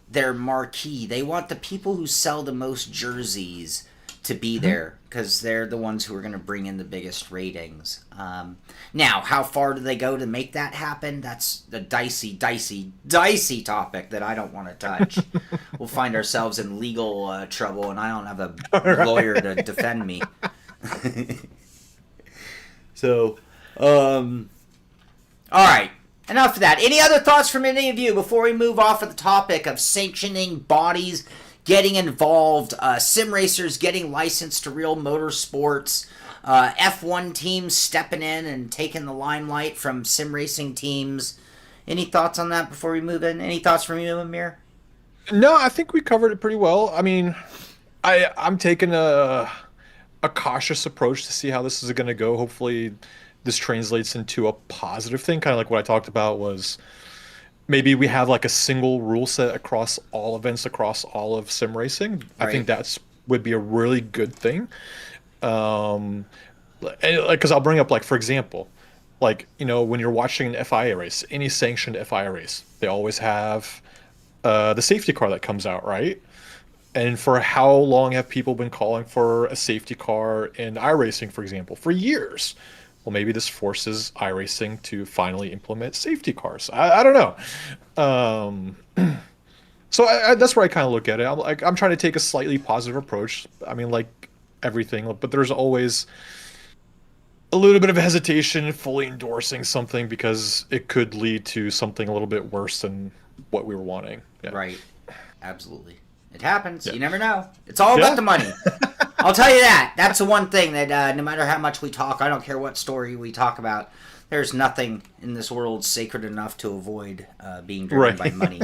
their marquee, they want the people who sell the most jerseys to be there because they're the ones who are going to bring in the biggest ratings. Now, how far do they go to make that happen? That's a dicey topic that I don't want to touch. We'll find ourselves in legal trouble, and I don't have a lawyer to defend me. So, all right. Enough of that. Any other thoughts from any of you before we move off of the topic of sanctioning bodies getting involved, sim racers getting licensed to real motorsports, F1 teams stepping in and taking the limelight from sim racing teams? Any thoughts on that before we move in? Any thoughts from you, Ameer? No, I think we covered it pretty well. I mean, I'm taking a cautious approach to see how this is going to go. Hopefully this translates into a positive thing, kind of like what I talked about was maybe we have like a single rule set across all events, across all of sim racing. Right. I think that's would be a really good thing. Because I'll bring up, like, for example, like, when you're watching an FIA race, any sanctioned FIA race, they always have the safety car that comes out, right? And for how long have people been calling for a safety car in iRacing, for example? For years. Well, maybe this forces iRacing to finally implement safety cars. I don't know. So that's where I kind of look at it. I'm trying to take a slightly positive approach. I mean, like everything, but there's always a little bit of hesitation fully endorsing something because it could lead to something a little bit worse than what we were wanting. Yeah. Right. Absolutely. It happens. Yeah. You never know. It's all about the money. I'll tell you that. That's the one thing that no matter how much we talk, I don't care what story we talk about, there's nothing in this world sacred enough to avoid being driven by money.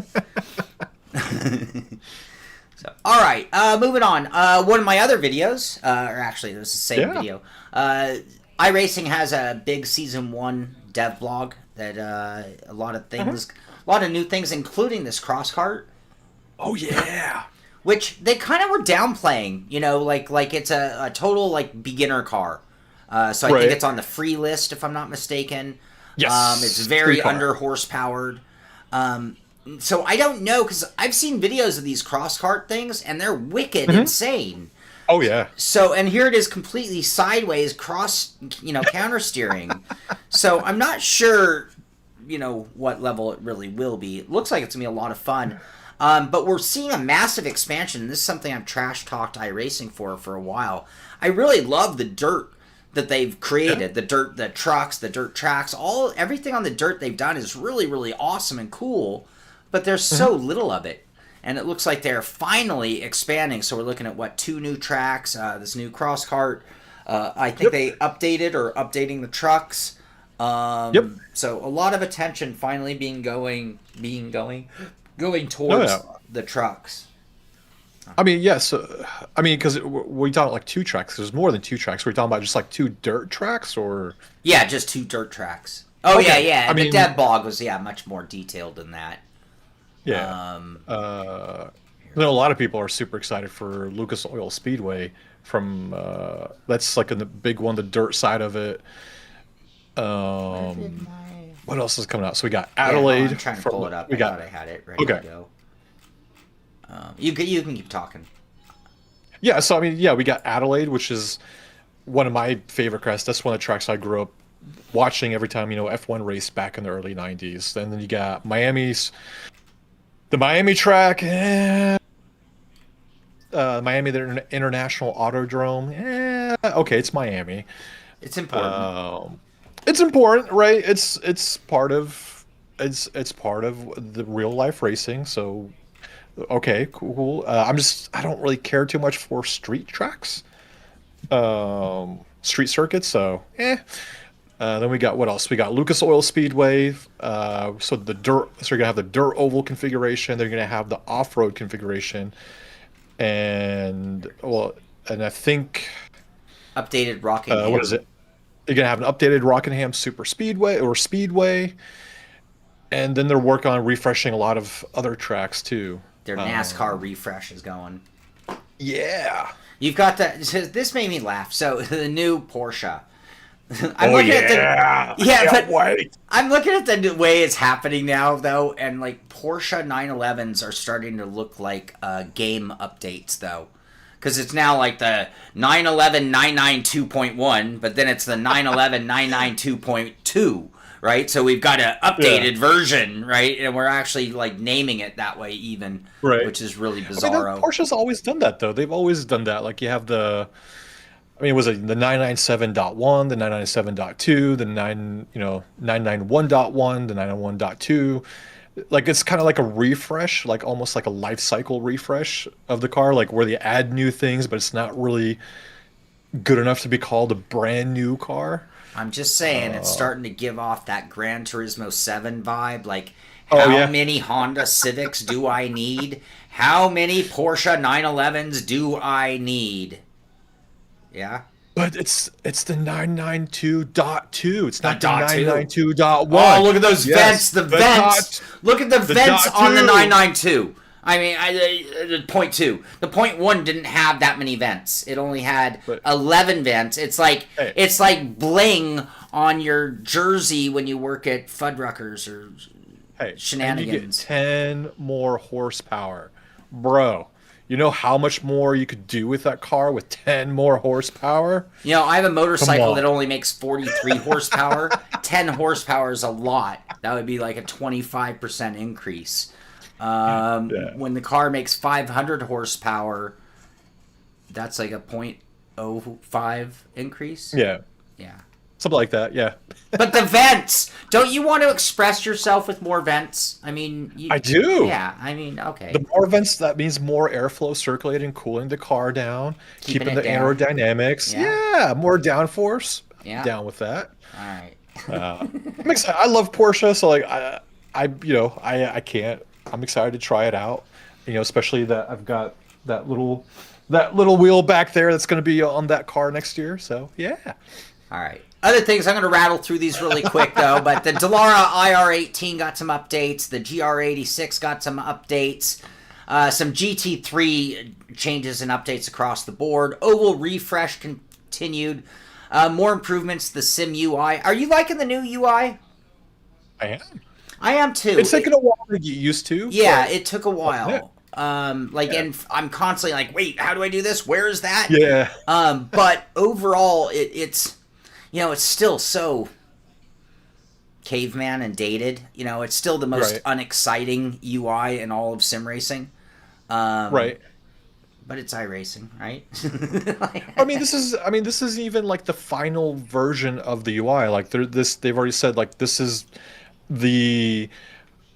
So, all right, moving on. One of my other videos, or actually, it was the same video. iRacing has a big season 1 dev blog that a lot of things, a lot of new things, including this cross kart. Oh yeah. Which they kind of were downplaying, you know, like it's a total like beginner car. So I think it's on the free list, if I'm not mistaken. Yes. It's very under horsepowered. So I don't know, because I've seen videos of these cross kart things, and they're wicked insane. Oh yeah. So, and here it is completely sideways, counter steering. So I'm not sure, you know, what level it really will be. It looks like it's gonna be a lot of fun. But we're seeing a massive expansion. This is something I've trash talked iRacing for a while. I really love the dirt that they've created. The trucks, the dirt tracks, everything on the dirt they've done is really, really awesome and cool. But there's so little of it. And it looks like they're finally expanding. So we're looking at, 2 new tracks, this new cross kart. I think they updating the trucks. So a lot of attention finally going towards the trucks. I mean, yes. Because we're talking like 2 tracks. There's more than 2 tracks. We're talking about just like 2 dirt tracks, or yeah, just 2 dirt tracks. Oh okay. yeah. The dev blog was much more detailed than that. Yeah. I know a lot of people are super excited for Lucas Oil Speedway. From that's like in the big one, the dirt side of it. What else is coming out? So we got Adelaide. I'm trying to pull it up. I thought I had it ready to go. You can keep talking. Yeah, so I mean, we got Adelaide, which is one of my favorite crests. That's one of the tracks I grew up watching every time, F1 race back in the early 90s. And then you got the Miami track, Miami, the International Autodrome. Okay, it's Miami. It's important. It's important, right? It's part of the real life racing. So, okay, cool. I don't really care too much for street tracks, street circuits. So, Then we got what else? We got Lucas Oil Speedway. So you're gonna have the dirt oval configuration. They're gonna have the off-road configuration, and I think updated Rockingham. What is it? You're gonna have an updated Rockingham Super Speedway or Speedway, and then they're working on refreshing a lot of other tracks too. Their NASCAR refresh is going. Yeah. You've got this made me laugh. So the new Porsche. I'm looking at the way it's happening now, though, and like Porsche 911s are starting to look like game updates, though, because it's now like the 911 992.1, but then it's the 911 992.2, right? So we've got an updated version, right? And we're actually like naming it that way, even, which is really bizarro. Porsche's always done that, though. They've always done that. Like you have was it the 997.1, the 997.2, the 991.1, the 991.2? Like it's kind of like a refresh, like almost like a life cycle refresh of the car, like where they add new things, but it's not really good enough to be called a brand new car. I'm just saying, it's starting to give off that Gran Turismo 7 vibe. Like, how many Honda Civics do I need? How many Porsche 911s do I need? Yeah. But it's the 992.2. It's not the 992.1. 992.1. Oh, look at those vents. The vents. Look at the vents on the 992. I mean, the point 2. The point 1 didn't have that many vents. It only had 11 vents. It's like bling on your jersey when you work at Fuddruckers or Shenanigans. And you get 10 more horsepower. Bro. You know how much more you could do with that car with 10 more horsepower? I have a motorcycle that only makes 43 horsepower. 10 horsepower is a lot. That would be like a 25% increase. When the car makes 500 horsepower, that's like a 0.05 increase. Yeah. Something like that, yeah. But the vents! Don't you want to express yourself with more vents? I mean... I do! Yeah, I mean, okay. The more vents, that means more airflow circulating, cooling the car down, keeping the aerodynamics. Yeah, more downforce. Yeah. Down with that. All right. I'm excited. I love Porsche, so like I can't. I'm excited to try it out. Especially that I've got that little wheel back there that's going to be on that car next year. So yeah. All right. Other things, I'm going to rattle through these really quick, though. But the Dallara IR18 got some updates. The GR86 got some updates. Some GT3 changes and updates across the board. Oval refresh continued. More improvements to the Sim UI. Are you liking the new UI? I am. I am, too. It's taken a while to get used to. Yeah, it took a while. Yeah. And I'm constantly like, wait, how do I do this? Where is that? Yeah. But overall, it's it's still so caveman and dated. It's still the most unexciting UI in all of sim racing. Right. But it's iRacing, right? This is even like the final version of the UI. Like they've already said like this is the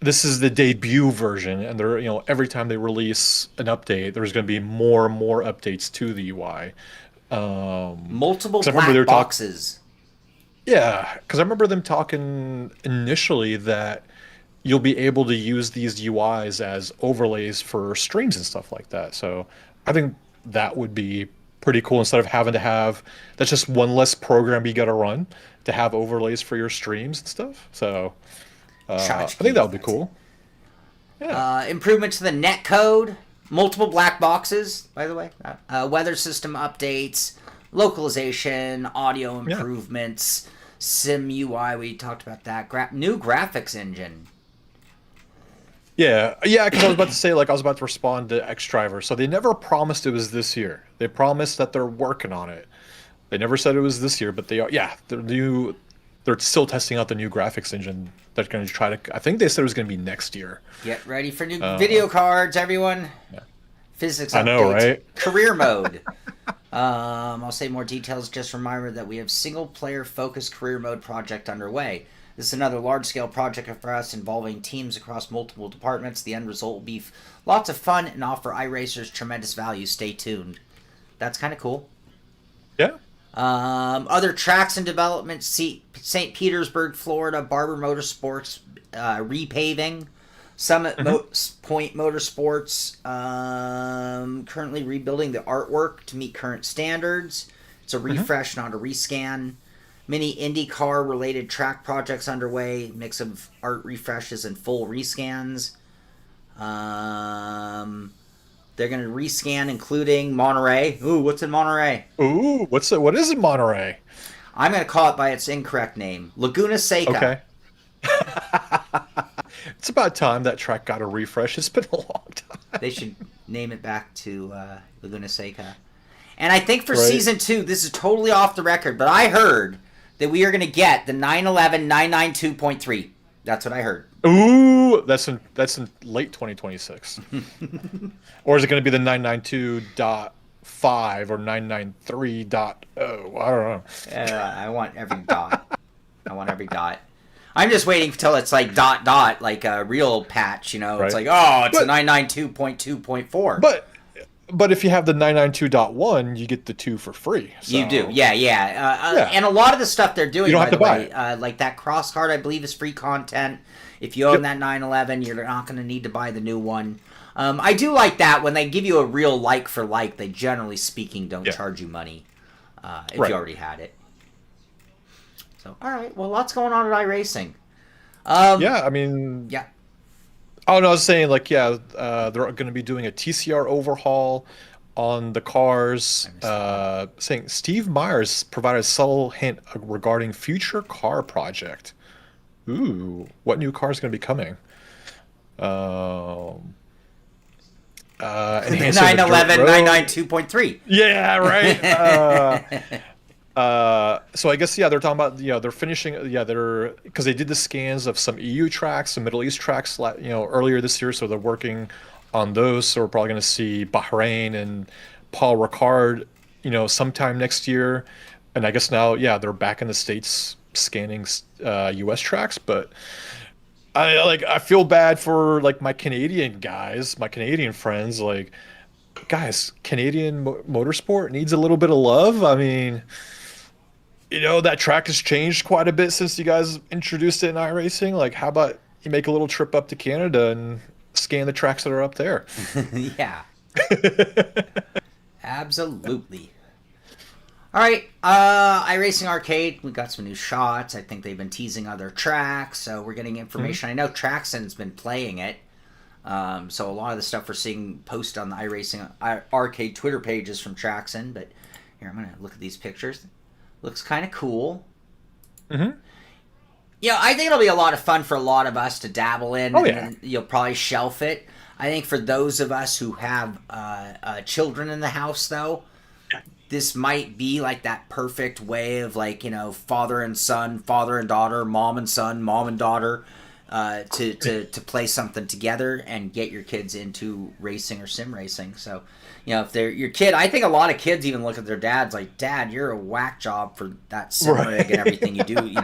debut version, and they're every time they release an update, there's going to be more and more updates to the UI. Multiple black boxes. Yeah, because I remember them talking initially that you'll be able to use these UIs as overlays for streams and stuff like that. So I think that would be pretty cool instead of having to have that's just one less program you got to run to have overlays for your streams and stuff. So I think that would be cool. Yeah. Improvement to the net code, multiple black boxes, by the way, weather system updates, localization, audio improvements, Sim UI. We talked about that. New graphics engine. Yeah, because I was about to say, like, I was about to respond to X-Driver. So they never promised it was this year. They promised that they're working on it. They never said it was this year, but they are. Yeah, they're still testing out the new graphics engine. They're going to try to. I think they said it was going to be next year. Get ready for new video cards, everyone. Yeah. Physics updates. I know, right? Career mode. I'll say more details. Just a reminder that we have single-player focused career mode project underway. This is another large-scale project for us involving teams across multiple departments. The end result will be lots of fun and offer iRacers tremendous value. Stay tuned. That's kind of cool. Yeah. Other tracks in development: St. Petersburg, Florida, Barber Motorsports repaving. Summit Point Motorsports currently rebuilding the artwork to meet current standards. It's a refresh, not a rescan. Many IndyCar related track projects underway. Mix of art refreshes and full rescans. They're going to rescan, including Monterey. Ooh, what's in Monterey? Ooh, what is in Monterey? I'm going to call it by its incorrect name. Laguna Seca. Okay. It's about time that track got a refresh. It's been a long time. They should name it back to Laguna Seca. And I think for Season 2, this is totally off the record, but I heard that we are going to get the 911 992.3. That's what I heard. Ooh, that's in late 2026. Or is it going to be the 992.5 or 993.0? I don't know. I want every dot. I'm just waiting until it's like ... like a real patch, Right. It's like, it's a 992.2.4. But if you have the 992.1, you get the 2 for free. So. You do, yeah. And a lot of the stuff they're doing, you don't by have the to way, buy it. like that cross card, I believe, is free content. If you own that 911, you're not going to need to buy the new one. I do like that when they give you a real like for like. They generally speaking don't charge you money if you already had it. So, all right, well, lots going on at iRacing. Yeah. Oh, no, I was saying, like, they're going to be doing a TCR overhaul on the cars, saying Steve Myers provided a subtle hint regarding future car project. Ooh, what new car is going to be coming? 911 992.3. Yeah, right. So I guess they're talking about they're finishing they're because they did the scans of some EU tracks, some Middle East tracks earlier this year, so they're working on those. So we're probably going to see Bahrain and Paul Ricard sometime next year, and I guess now they're back in the States scanning US tracks, but I feel bad for like my Canadian guys, my Canadian friends, like guys, Canadian motorsport needs a little bit of love. I mean, that track has changed quite a bit since you guys introduced it in iRacing. Like, how about you make a little trip up to Canada and scan the tracks that are up there? Yeah. Absolutely. All right, iRacing Arcade, we got some new shots. I think they've been teasing other tracks, so we're getting information. I know Traxon's been playing it, so a lot of the stuff we're seeing posted on the iRacing Arcade Twitter page is from Traxon, but here, I'm going to look at these pictures. Looks kind of cool. Mm-hmm. Yeah, I think it'll be a lot of fun for a lot of us to dabble in, Oh, and yeah. then you'll probably shelf it. I think for those of us who have children in the house, though, this might be like that perfect way of, like, father and son, father and daughter, mom and son, mom and daughter, to play something together and get your kids into racing or sim racing. So, if they're your kid, I think a lot of kids even look at their dads like, Dad, you're a whack job for that sim rig and everything you do,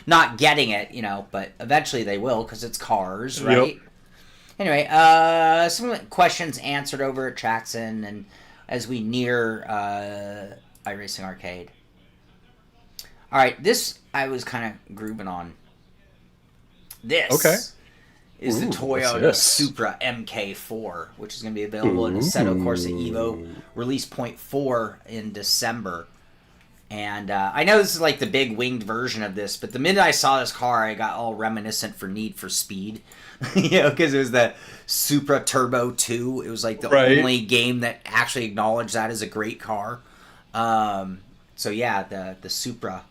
not getting it, but eventually they will because it's cars, right? Yep. Anyway, some questions answered over at Traxon and as we near iRacing Arcade. All right, this I was kind of grooving on. This is the Toyota Supra MK4, which is going to be available in Assetto Corsa Evo Release Point 4 in December. And I know this is like the big winged version of this, but the minute I saw this car, I got all reminiscent for Need for Speed. Because it was the Supra Turbo 2. It was like the only game that actually acknowledged that as a great car. So yeah, the Supra.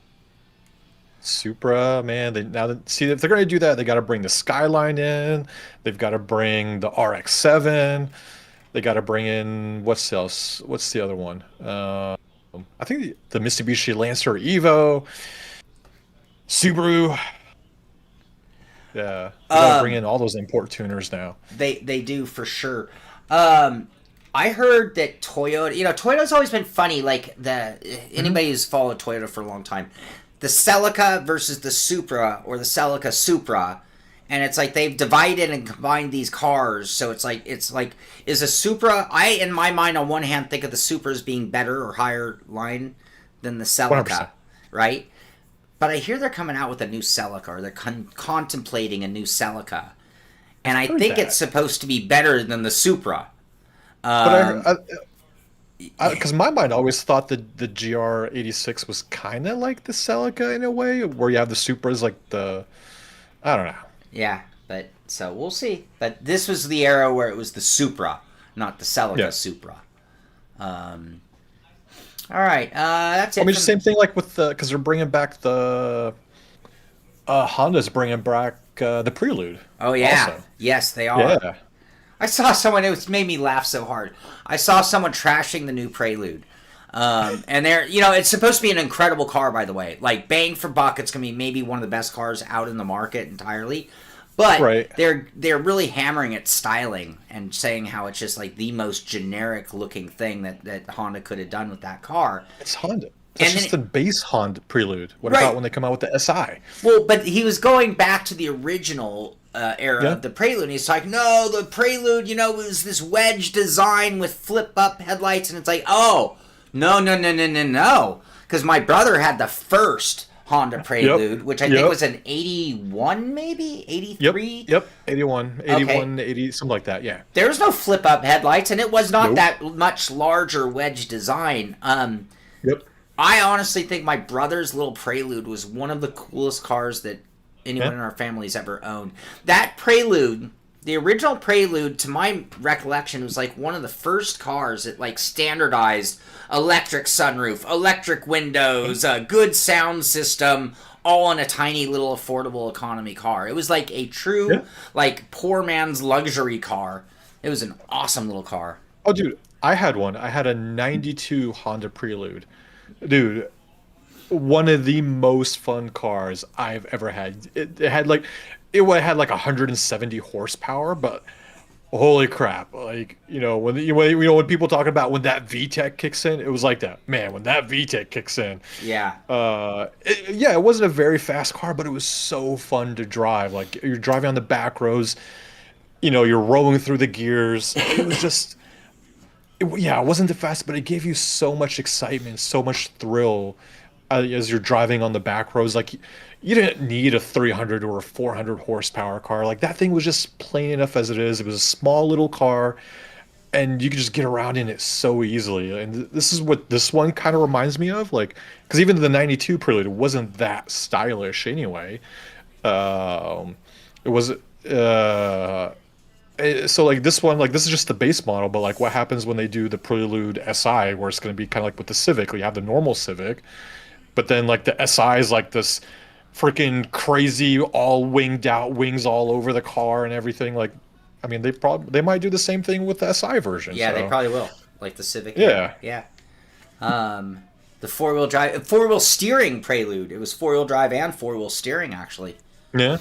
Supra, man. See, if they're going to do that, they got to bring the Skyline in. They've got to bring the RX-7. They got to bring in what's else? What's the other one? I think the Mitsubishi Lancer Evo, Subaru. Yeah, they gotta bring in all those import tuners now. They do for sure. I heard that Toyota, Toyota's always been funny. Like anybody who's followed Toyota for a long time, the Celica versus the Supra or the Celica Supra, and it's like they've divided and combined these cars. So it's like is a Supra? In my mind, on one hand, think of the Supra as being better or higher line than the Celica, 100%. right? But I hear they're coming out with a new Celica, or they're contemplating a new Celica. And I think it's supposed to be better than the Supra. But because my mind always thought that the GR86 was kind of like the Celica in a way, where you have the Supras like I don't know. Yeah, but so we'll see. But this was the era where it was the Supra, not the Celica Supra. All right, that's it. I mean, same thing like with because they're bringing back the Honda's bringing back the Prelude. Oh yeah, also. Yes, they are. Yeah. I saw someone. It made me laugh so hard. I saw someone trashing the new Prelude, and it's supposed to be an incredible car, by the way. Like bang for buck, it's gonna be maybe one of the best cars out in the market entirely. But they're really hammering its styling and saying how it's just like the most generic looking thing that Honda could have done with that car. It's Honda. It's just the base Honda Prelude. What about when they come out with the SI? Well, but he was going back to the original era of the Prelude. And he's like, no, the Prelude, was this wedge design with flip-up headlights. And it's like, oh, no. Because my brother had the first Honda Prelude, which I think was an 81, maybe? 83? Yep. 81, 80, something like that, yeah. There was no flip-up headlights, and it was not that much larger wedge design. I honestly think my brother's little Prelude was one of the coolest cars that anyone in our family's ever owned. That Prelude, the original Prelude, to my recollection, was like one of the first cars that like standardized electric sunroof, electric windows, a good sound system, all in a tiny little affordable economy car. It was like a true like poor man's luxury car. It was an awesome little car. Oh, dude, I had one. I had a 92 Honda Prelude. Dude, one of the most fun cars I've ever had. It had like 170 horsepower, but holy crap! Like when people talk about when that VTEC kicks in, it was like that. Man, when that VTEC kicks in, it wasn't a very fast car, but it was so fun to drive. Like you're driving on the back roads, you're rolling through the gears. It was just. It wasn't the fast, but it gave you so much excitement, so much thrill as you're driving on the back roads. Like, you didn't need a 300 or a 400 horsepower car. Like, that thing was just plain enough as it is. It was a small little car, and you could just get around in it so easily. And this is what this one kind of reminds me of. Like, because even the 92 Prelude wasn't that stylish anyway. It was so like this one, like this is just the base model, but like what happens when they do the Prelude SI, where it's going to be kind of like with the Civic, you have the normal Civic, but then like the SI is like this freaking crazy, all winged out, wings all over the car and everything. Like, I mean, they might do the same thing with the SI version. Yeah, so. they probably will, like the Civic. Yeah, yeah. The four-wheel steering Prelude. It was four-wheel drive and four-wheel steering, actually. yeah.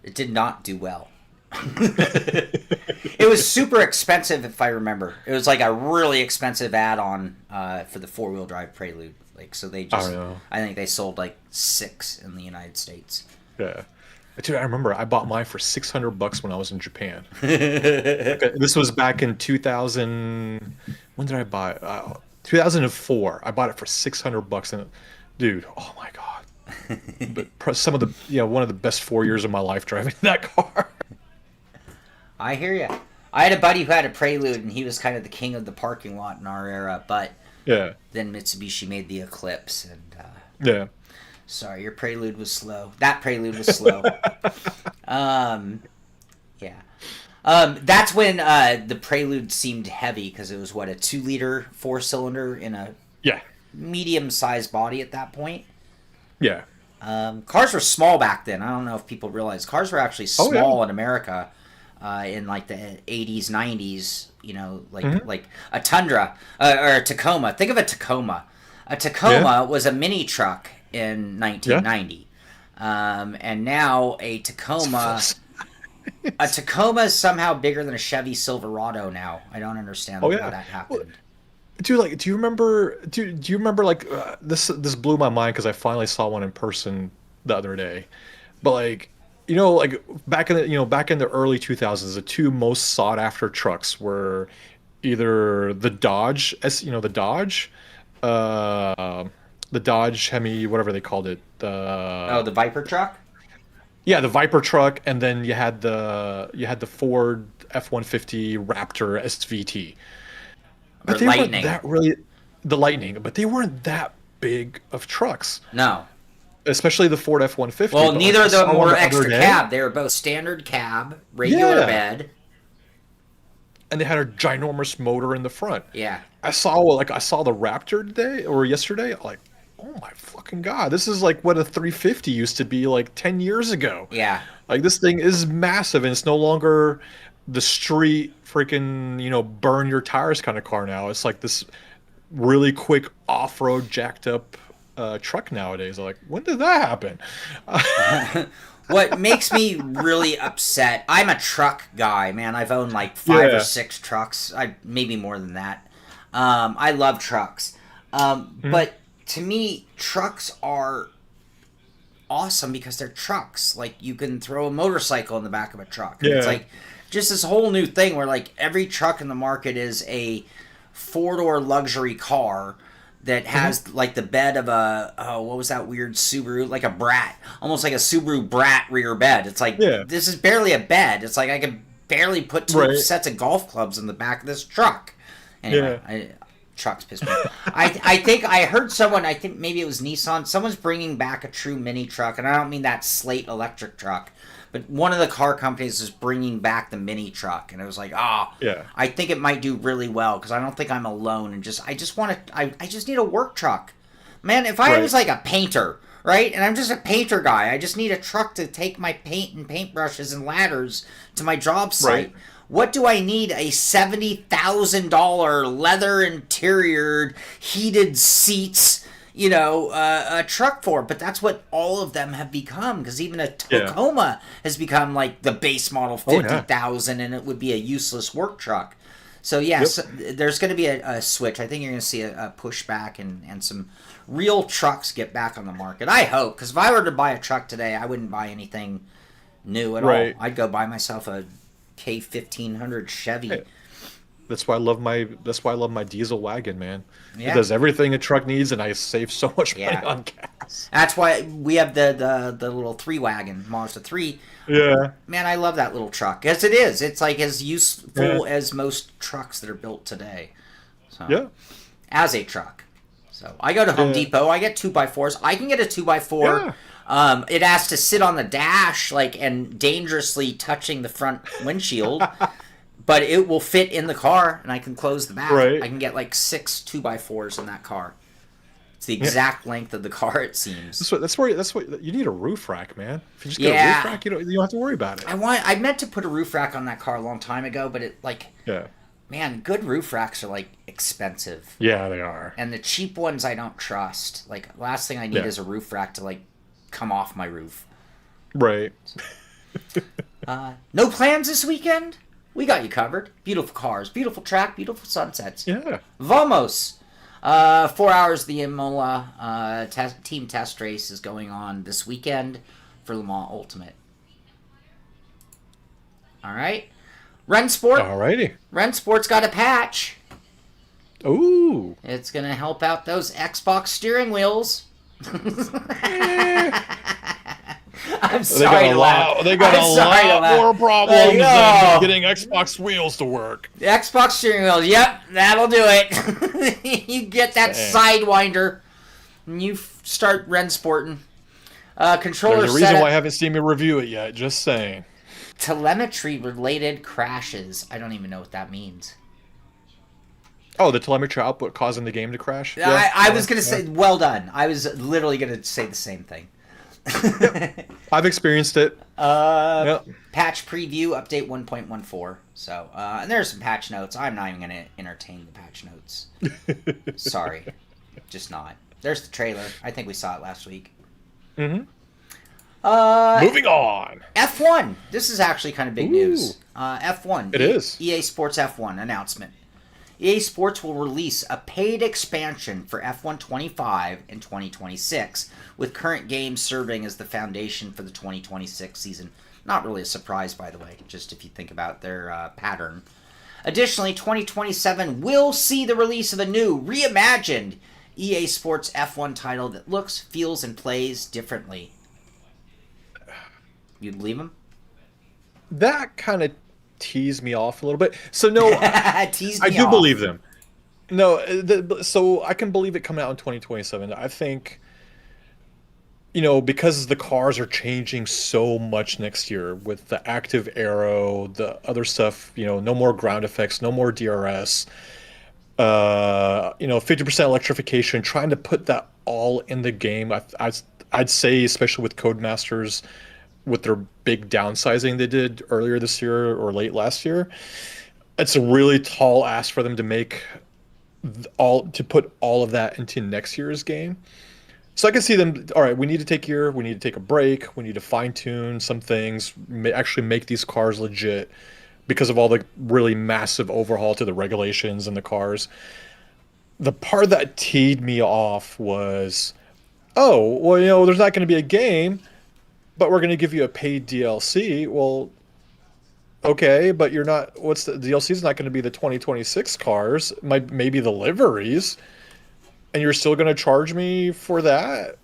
It did not do well. It was super expensive, if I remember. It was like a really expensive add-on for the four-wheel drive Prelude. Like, so they just, I think they sold like 6 in the United States. Yeah. Dude, I remember I bought mine for $600 when I was in Japan. This was back in 2000. When did I buy it? 2004. I bought it for $600, and dude, oh my god! But some of the one of the best 4 years of my life driving that car. I hear you. I had a buddy who had a Prelude, and he was kind of the king of the parking lot in our era. But yeah, then Mitsubishi made the Eclipse, and yeah. Sorry, your Prelude was slow. That Prelude was slow. Yeah. That's when the Prelude seemed heavy, because it was, what, a 2-liter 4-cylinder in a medium-sized body at that point? Yeah. Cars were small back then. I don't know if people realize. Cars were actually small in America in, like, the 80s, 90s, you know, like a Tundra or a Tacoma. Think of a Tacoma. A Tacoma was a mini truck in 1990. And now a Tacoma is somehow bigger than a Chevy Silverado now. I don't understand how that happened. Well, dude, like, do you remember like this blew my mind because I finally saw one in person the other day. But like, like back in the early 2000s, the two most sought after trucks were either the Dodge, the Dodge Hemi, whatever they called it. The Viper truck? Yeah, the Viper truck, and then you had the Ford F-150 Raptor SVT. But they weren't that really the Lightning, but they weren't that big of trucks. No. Especially the Ford F-150. Well, neither of them were extra cab. They were both standard cab, regular bed. And they had a ginormous motor in the front. Yeah. I saw the Raptor today or yesterday. Like, oh my fucking god, this is like what a 350 used to be like 10 years ago. Yeah. Like, this thing is massive, and it's no longer the street freaking, burn your tires kind of car now. It's like this really quick off-road jacked up truck nowadays. I'm like, when did that happen? What makes me really upset, I'm a truck guy, man. I've owned like 5 or 6 trucks. Maybe more than that. I love trucks. But to me, trucks are awesome because they're trucks. Like, you can throw a motorcycle in the back of a truck. Yeah. It's like just this whole new thing where like every truck in the market is a 4-door luxury car that has like the bed of what was that weird Subaru? Like a Brat. Almost like a Subaru Brat rear bed. It's like, this is barely a bed. It's like I could barely put 2 sets of golf clubs in the back of this truck. Anyway, trucks piss me off. I think I heard someone, I think maybe it was Nissan, someone's bringing back a true mini truck, and I don't mean that Slate electric truck, but one of the car companies is bringing back the mini truck, and it was like, I think it might do really well, because I don't think I'm alone, and I just need a work truck. Man, if I was like a painter, right, and I'm just a painter guy, I just need a truck to take my paint and paintbrushes and ladders to my job site. Right. What do I need a $70,000 leather interior, heated seats, a truck for? But that's what all of them have become, because even a Tacoma has become like the base model 50,000, and it would be a useless work truck. So yes, there's going to be a switch. I think you're going to see a pushback and some real trucks get back on the market. I hope, because if I were to buy a truck today, I wouldn't buy anything new at all. I'd go buy myself a K1500 Chevy. That's why I love my diesel wagon, man. Yeah. It does everything a truck needs, and I save so much money Yeah. on gas. That's why we have the little 3-wagon, Mazda 3. Yeah. Man, I love that little truck. As it is. It's like as useful as most trucks that are built today. So, Yeah. as a truck. So I go to Home Depot. I get 2x4s. I can get a 2x4. Yeah. It has to sit on the dash, like, and dangerously touching the front windshield. But it will fit in the car, and I can close the back. Right. I can get like 6 2x4s in that car. It's the exact length of the car, it seems. That's where you need a roof rack, man. If you just get a roof rack, you don't have to worry about it. I meant to put a roof rack on that car a long time ago, but Yeah. man, good roof racks are like expensive. Yeah, they are. And the cheap ones I don't trust. Like, last thing I need is a roof rack to like come off my roof. Right. No plans this weekend? We got you covered. Beautiful cars, beautiful track, beautiful sunsets. Yeah. Vamos. 4 hours. The Imola team test race is going on this weekend for Le Mans Ultimate. All right. Rennsport. Alrighty. Rennsport's got a patch. Ooh. It's going to help out those Xbox steering wheels. I'm sorry to laugh. They got I'm a sorry to lot laugh. more problems Oh. than getting Xbox wheels to work. The Xbox steering wheels, yep, that'll do it. You get that Sidewinder, and you start Rennsporting. Controller There's a reason setup. why I haven't seen me review it yet. Just saying. Telemetry-related crashes. I don't even know what that means. Oh, the telemetry output causing the game to crash? I was going to say, well done. I was literally going to say the same thing. I've experienced it. Patch preview, update 1.14. So, and there's some patch notes. I'm not even going to entertain the patch notes. Sorry. Just not. There's the trailer. I think we saw it last week. Mm-hmm. Moving on. F1. This is actually kind of big news. F1. It is. EA Sports F1 announcement. EA Sports will release a paid expansion for F1 25 in 2026, with current games serving as the foundation for the 2026 season. Not really a surprise, by the way, just if you think about their pattern. Additionally, 2027 will see the release of a new, reimagined EA Sports F1 title that looks, feels, and plays differently. You believe him? That kind of teased me off a little bit. So no, I I do believe them. No, so I can believe it coming out in 2027. I think, because the cars are changing so much next year with the active aero, the other stuff, no more ground effects, no more DRS, 50% electrification, trying to put that all in the game. I'd say, especially with Codemasters, with their big downsizing they did earlier this year or late last year, it's a really tall ask for them to make put all of that into next year's game. So I can see them, all right, we need to take a break, we need to fine tune some things, actually make these cars legit because of all the really massive overhaul to the regulations and the cars. The part that teed me off was, oh, well, there's not going to be a game, but we're going to give you a paid DLC. Well, okay, but the DLC is not going to be the 2026 cars, maybe the liveries, and you're still going to charge me for that?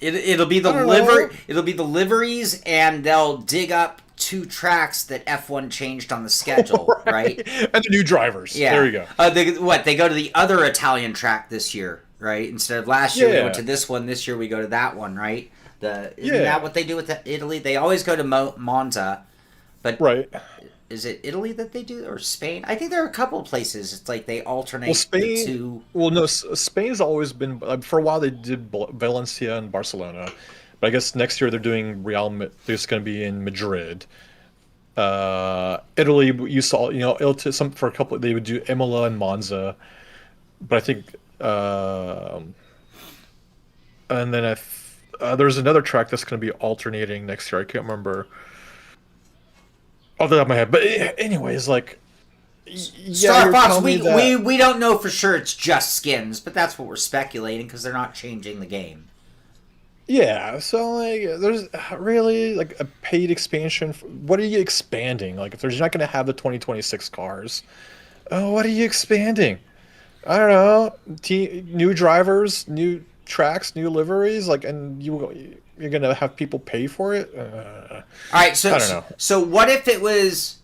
It'll be the liveries, and they'll dig up 2 tracks that F1 changed on the schedule, right? And the new drivers. Yeah. There you go. They go to the other Italian track this year, right? Instead of last year we went to this one, this year we go to that one, right? Isn't that what they do with Italy? They always go to Monza, but right. Is it Italy that they do, or Spain? I think there are a couple of places. It's like they alternate Spain, the two. Well, no, Spain's always been, for a while they did Valencia and Barcelona, but I guess next year they're doing they're just going to be in Madrid. Italy, you saw, for a couple, they would do Imola and Monza, but I think, and then there's another track that's going to be alternating next year. I can't remember off the top of my head. But anyways, Star Fox, we don't know for sure it's just skins, but that's what we're speculating because they're not changing the game. Yeah, so there's really a paid expansion. What are you expanding? If there's not going to have the 2026 cars, Oh, what are you expanding? I don't know. New drivers, new tracks, new liveries, like, and you're gonna have people pay for it. All right, so I don't know. so what if it was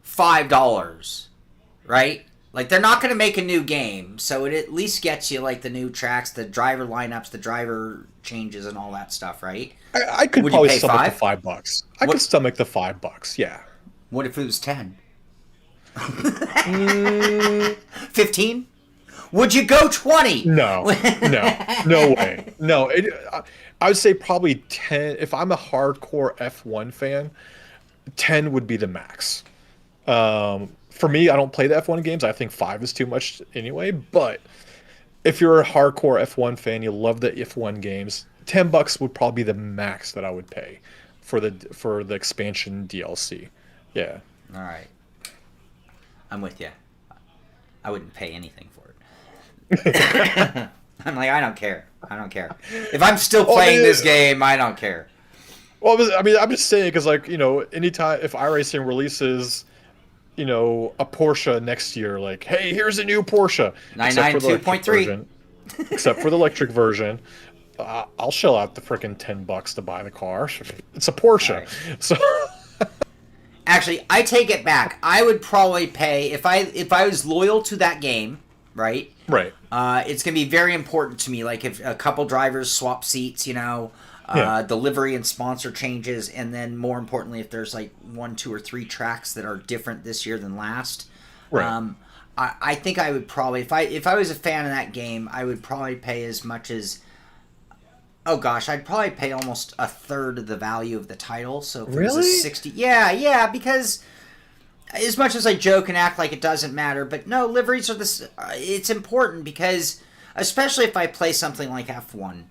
$5, right? Like they're not going to make a new game, so it at least gets you like the new tracks, the driver lineups, the driver changes, and all that stuff, right? I could Would you probably pay stomach five? the $5. I What? could stomach the $5. Yeah. What if it was 10? Mm, 15? Would you go 20? no, no way. No, I would say probably 10. If I'm a hardcore F1 fan, 10 would be the max. For me, I don't play the F1 games. I think 5 is too much anyway. But if you're a hardcore F1 fan, you love the F1 games, $10 would probably be the max that I would pay for the expansion DLC. Yeah. All right. I'm with you. I wouldn't pay anything for it. I'm like, I don't care. I don't care. If I'm still playing this game, I don't care. Well, I mean, I'm just saying because, like, anytime if iRacing releases, a Porsche next year, like, hey, here's a new Porsche, except for the electric 992.3. version, except for the electric version, I'll shell out the freaking $10 to buy the car. It's a Porsche, Right. so. Actually, I take it back. I would probably pay if I was loyal to that game, right? Right. It's gonna be very important to me. Like if a couple drivers swap seats, Yeah. the livery and sponsor changes, and then more importantly, if there's like 1, 2, or 3 tracks that are different this year than last. Right. I think I would probably if I was a fan of that game, I would probably pay as much as. Oh gosh, I'd probably pay almost a third of the value of the title. So if it was a Really? 60, yeah, because as much as I joke and act like it doesn't matter, but no, liveries are this. It's important because, especially if I play something like F1.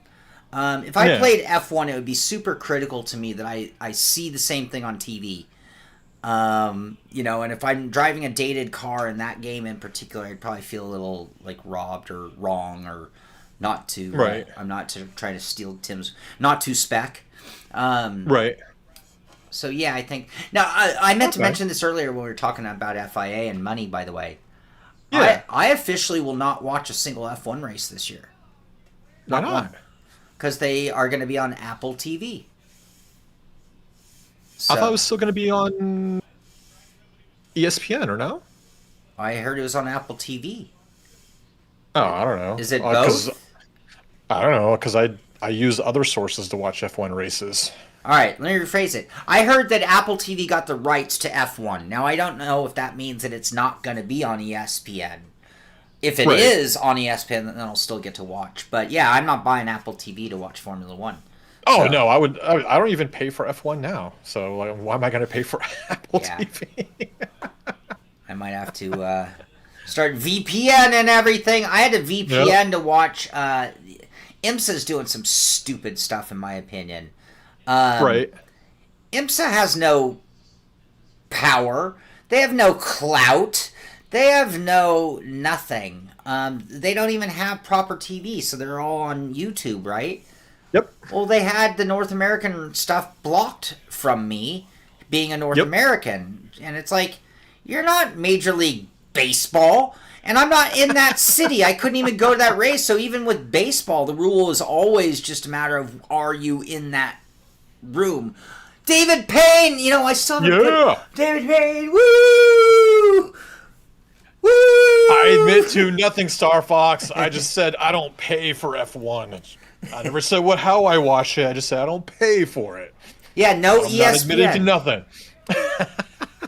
If I played F1, it would be super critical to me that I see the same thing on TV. And if I'm driving a dated car in that game in particular, I'd probably feel a little like robbed or wrong or. Not to, Right. I'm not to try to steal Tim's, not to spec. Right. So yeah, I think now I meant to Okay. mention this earlier when we were talking about FIA and money. By the way, Yeah. I officially will not watch a single F1 race this year. Why not? Because they are going to be on Apple TV. So, I thought it was still going to be on ESPN, or no? I heard it was on Apple TV. Oh, I don't know. Is it 'Cause both? I don't know, because I use other sources to watch F1 races. All right, let me rephrase it. I heard that Apple TV got the rights to F1. Now, I don't know if that means that it's not going to be on ESPN. If it Right. is on ESPN, then I'll still get to watch. But yeah, I'm not buying Apple TV to watch Formula One. Oh So- no, I don't even pay for F1 now. So like, why am I going to pay for Apple Yeah. TV? I might have to start VPN and everything. I had a VPN to watch. IMSA's doing some stupid stuff, in my opinion. Right. IMSA has no power. They have no clout. They have no nothing. They don't even have proper TV, so they're all on YouTube, right? Yep. Well, they had the North American stuff blocked from me, being a North Yep. American. And it's like, you're not Major League Baseball, and I'm not in that city. I couldn't even go to that race. So even with baseball, the rule is always just a matter of, are you in that room? David Payne, I still haven't Yeah. David Payne, woo! Woo! I admit to nothing, Star Fox. I just said I don't pay for F1. I never said how I watch it. I just said I don't pay for it. Yeah, no I'm not admitting to ESPN. nothing.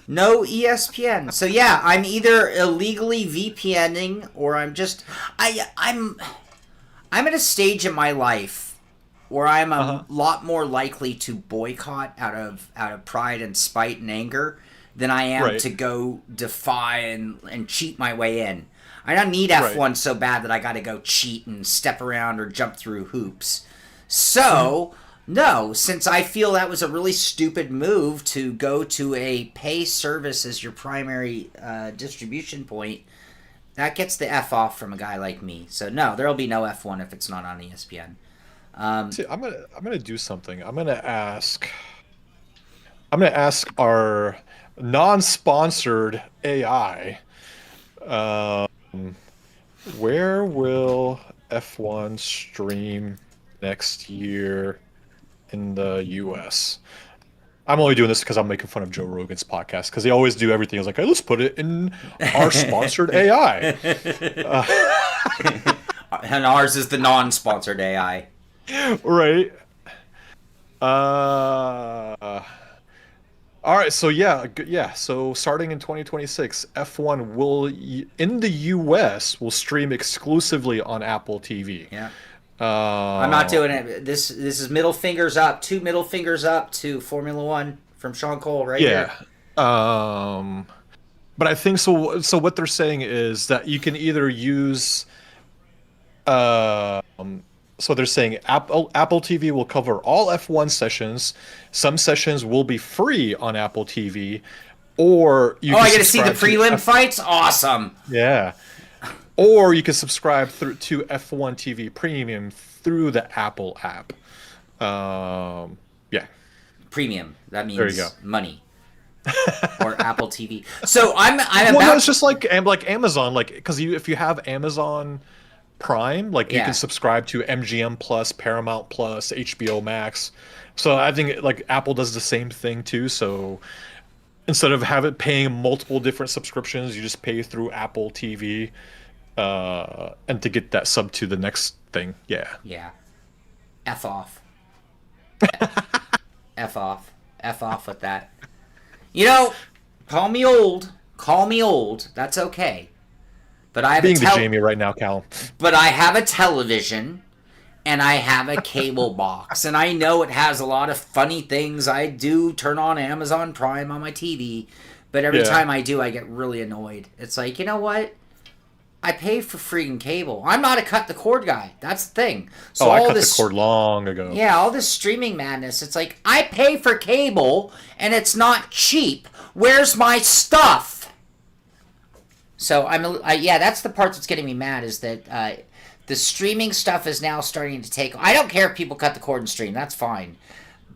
No ESPN. So yeah, I'm either illegally VPNing or I'm just I'm at a stage in my life where I'm a lot more likely to boycott out of pride and spite and anger than I am Right. to go defy and cheat my way in. I don't need F1 Right. so bad that I got to go cheat and step around or jump through hoops. So, no, since I feel that was a really stupid move to go to a pay service as your primary distribution point, that gets the F off from a guy like me. So, no, there'll be no F1 if it's not on ESPN. See, I'm gonna do something. I'm gonna ask our non-sponsored AI Um, where will F1 stream next year in the US? I'm only doing this because I'm making fun of Joe Rogan's podcast because they always do everything. It's like, hey, let's put it in our sponsored AI. And ours is the non-sponsored AI. Right. Uh, all right. So yeah. So starting in 2026, F1 in the US will stream exclusively on Apple TV. Yeah. I'm not doing it. This is middle fingers up. 2 middle fingers up to Formula One from Sean Cole right here. But I think so. So what they're saying is that you can either use. So they're saying Apple TV will cover all F1 sessions. Some sessions will be free on Apple TV, or you. I get to see the prelim fights. Awesome. Yeah. Or you can subscribe to F1 TV Premium through the Apple app. Yeah. Premium. That means there you go. Money. Or Apple TV. So I'm well, about. No, it's just like Amazon, because if you have Amazon Prime, you can subscribe to MGM Plus, Paramount Plus, HBO Max. So I think Apple does the same thing too. So instead of paying multiple different subscriptions, you just pay through Apple TV. And to get that sub to the next thing, yeah. F off. F off. F off with that. Call me old. That's okay. But I have being the Jamie right now, Cal. But I have a television, and I have a cable box, and I know it has a lot of funny things. I do turn on Amazon Prime on my TV, but every time I do, I get really annoyed. It's like, you know what? I pay for freaking cable. I'm not a cut the cord guy. That's the thing. So I cut the cord long ago. Yeah, all this streaming madness. It's like, I pay for cable, and it's not cheap. Where's my stuff? So that's the part that's getting me mad, is that the streaming stuff is now starting to take. I don't care if people cut the cord and stream. That's fine.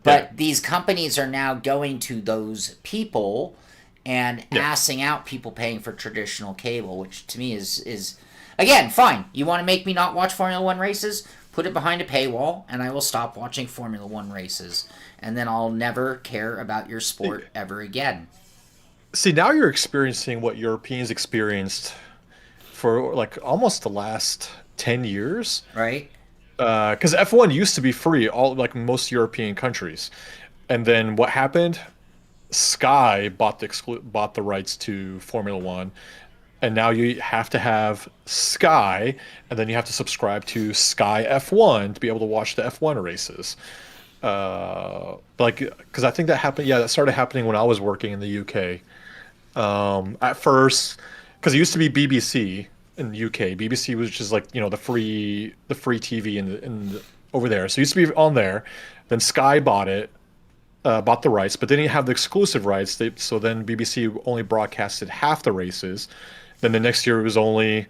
But these companies are now going to those people and assing out people paying for traditional cable, which to me is again, fine. You want to make me not watch Formula One races? Put it behind a paywall, and I will stop watching Formula One races. And then I'll never care about your sport ever again. See, now you're experiencing what Europeans experienced for almost the last 10 years. Right. Because F1 used to be free, most European countries. And then what happened? Sky bought the rights to Formula One, and now you have to have Sky, and then you have to subscribe to Sky F1 to be able to watch the F1 races. Because I think that happened. Yeah, that started happening when I was working in the UK. At first, because it used to be BBC in the UK. BBC was just the free TV over there. So it used to be on there. Then Sky bought it. Bought the rights, but they didn't have the exclusive rights. So then BBC only broadcasted half the races. Then the next year it was only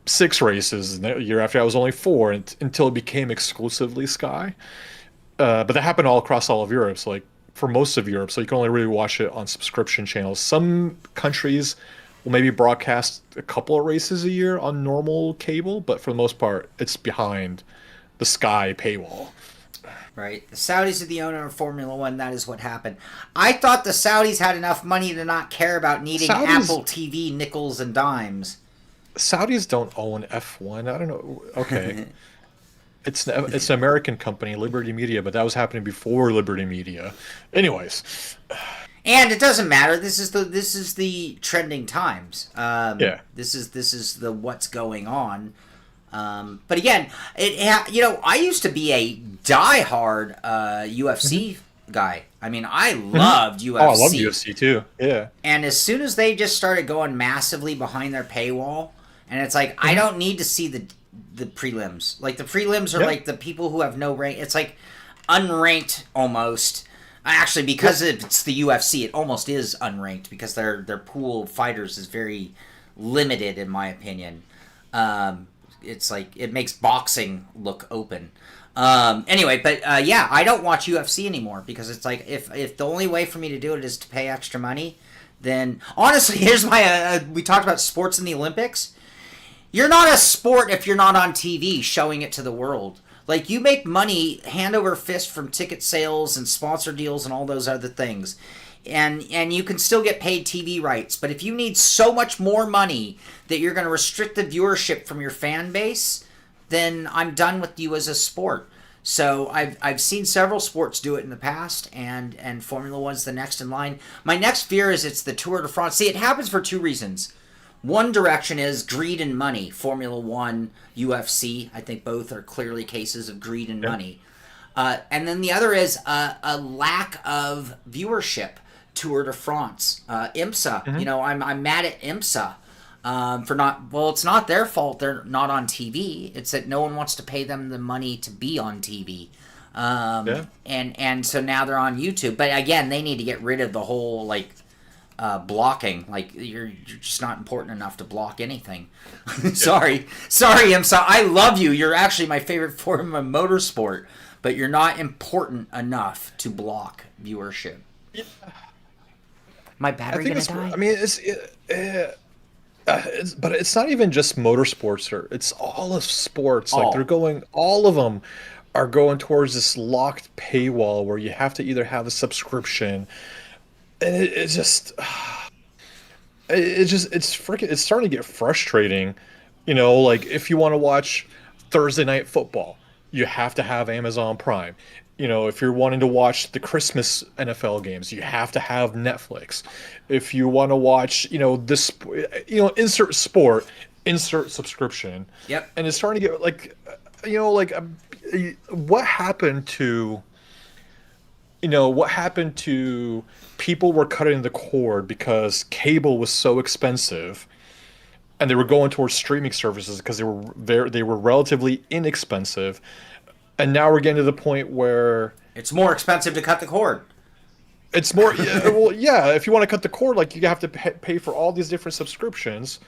6 races, and the year after that was only 4, until it became exclusively Sky. But that happened all across all of Europe. So for most of Europe, so you can only really watch it on subscription channels. Some countries will maybe broadcast a couple of races a year on normal cable, but for the most part, it's behind the Sky paywall. Right. The Saudis are the owner of Formula One. That is what happened. I thought the Saudis had enough money to not care about needing Apple TV nickels and dimes. Saudis don't own F1. I don't know. Okay. It's an American company, Liberty Media, but that was happening before Liberty Media. Anyways. And it doesn't matter. This is the trending times. This is the what's going on. But again, I used to be a diehard UFC guy. I mean, I loved UFC. Oh, I love UFC too. Yeah. And as soon as they just started going massively behind their paywall, and it's like, I don't need to see the prelims. Like, the prelims are like the people who have no rank. It's like unranked almost. Actually, because it's the UFC, it almost is unranked because their pool of fighters is very limited, in my opinion. It's like, it makes boxing look open. Anyway, but I don't watch UFC anymore because it's like, if the only way for me to do it is to pay extra money, then honestly, here's my. We talked about sports in the Olympics. You're not a sport if you're not on TV showing it to the world. Like, you make money hand over fist from ticket sales and sponsor deals and all those other things. And you can still get paid TV rights. But if you need so much more money that you're going to restrict the viewership from your fan base, then I'm done with you as a sport. So I've seen several sports do it in the past, and Formula One's the next in line. My next fear is it's the Tour de France. See, it happens for two reasons. One direction is greed and money. Formula One, UFC, I think both are clearly cases of greed and money. And then the other is a lack of viewership. Tour de France, IMSA. You know, I'm mad at IMSA for not. Well, it's not their fault. They're not on TV. It's that no one wants to pay them the money to be on TV. And so now they're on YouTube. But again, they need to get rid of the whole blocking. Like, you're just not important enough to block anything. Sorry, IMSA. I love you. You're actually my favorite form of motorsport, but you're not important enough to block viewership. Yeah. My battery gonna die? I mean, but it's not even just motorsports. It's all of sports. Like, all of them are going towards this locked paywall where you have to either have a subscription. And it's starting to get frustrating. You know, like, if you want to watch Thursday Night Football, you have to have Amazon Prime. You know, if you're wanting to watch the Christmas NFL games, you have to have Netflix. If you want to watch, insert sport, insert subscription. Yep. And it's starting to get what happened to people were cutting the cord because cable was so expensive, and they were going towards streaming services because they were relatively inexpensive. And now we're getting to the point where it's more expensive to cut the cord. It's more, if you want to cut the cord, like, you have to pay for all these different subscriptions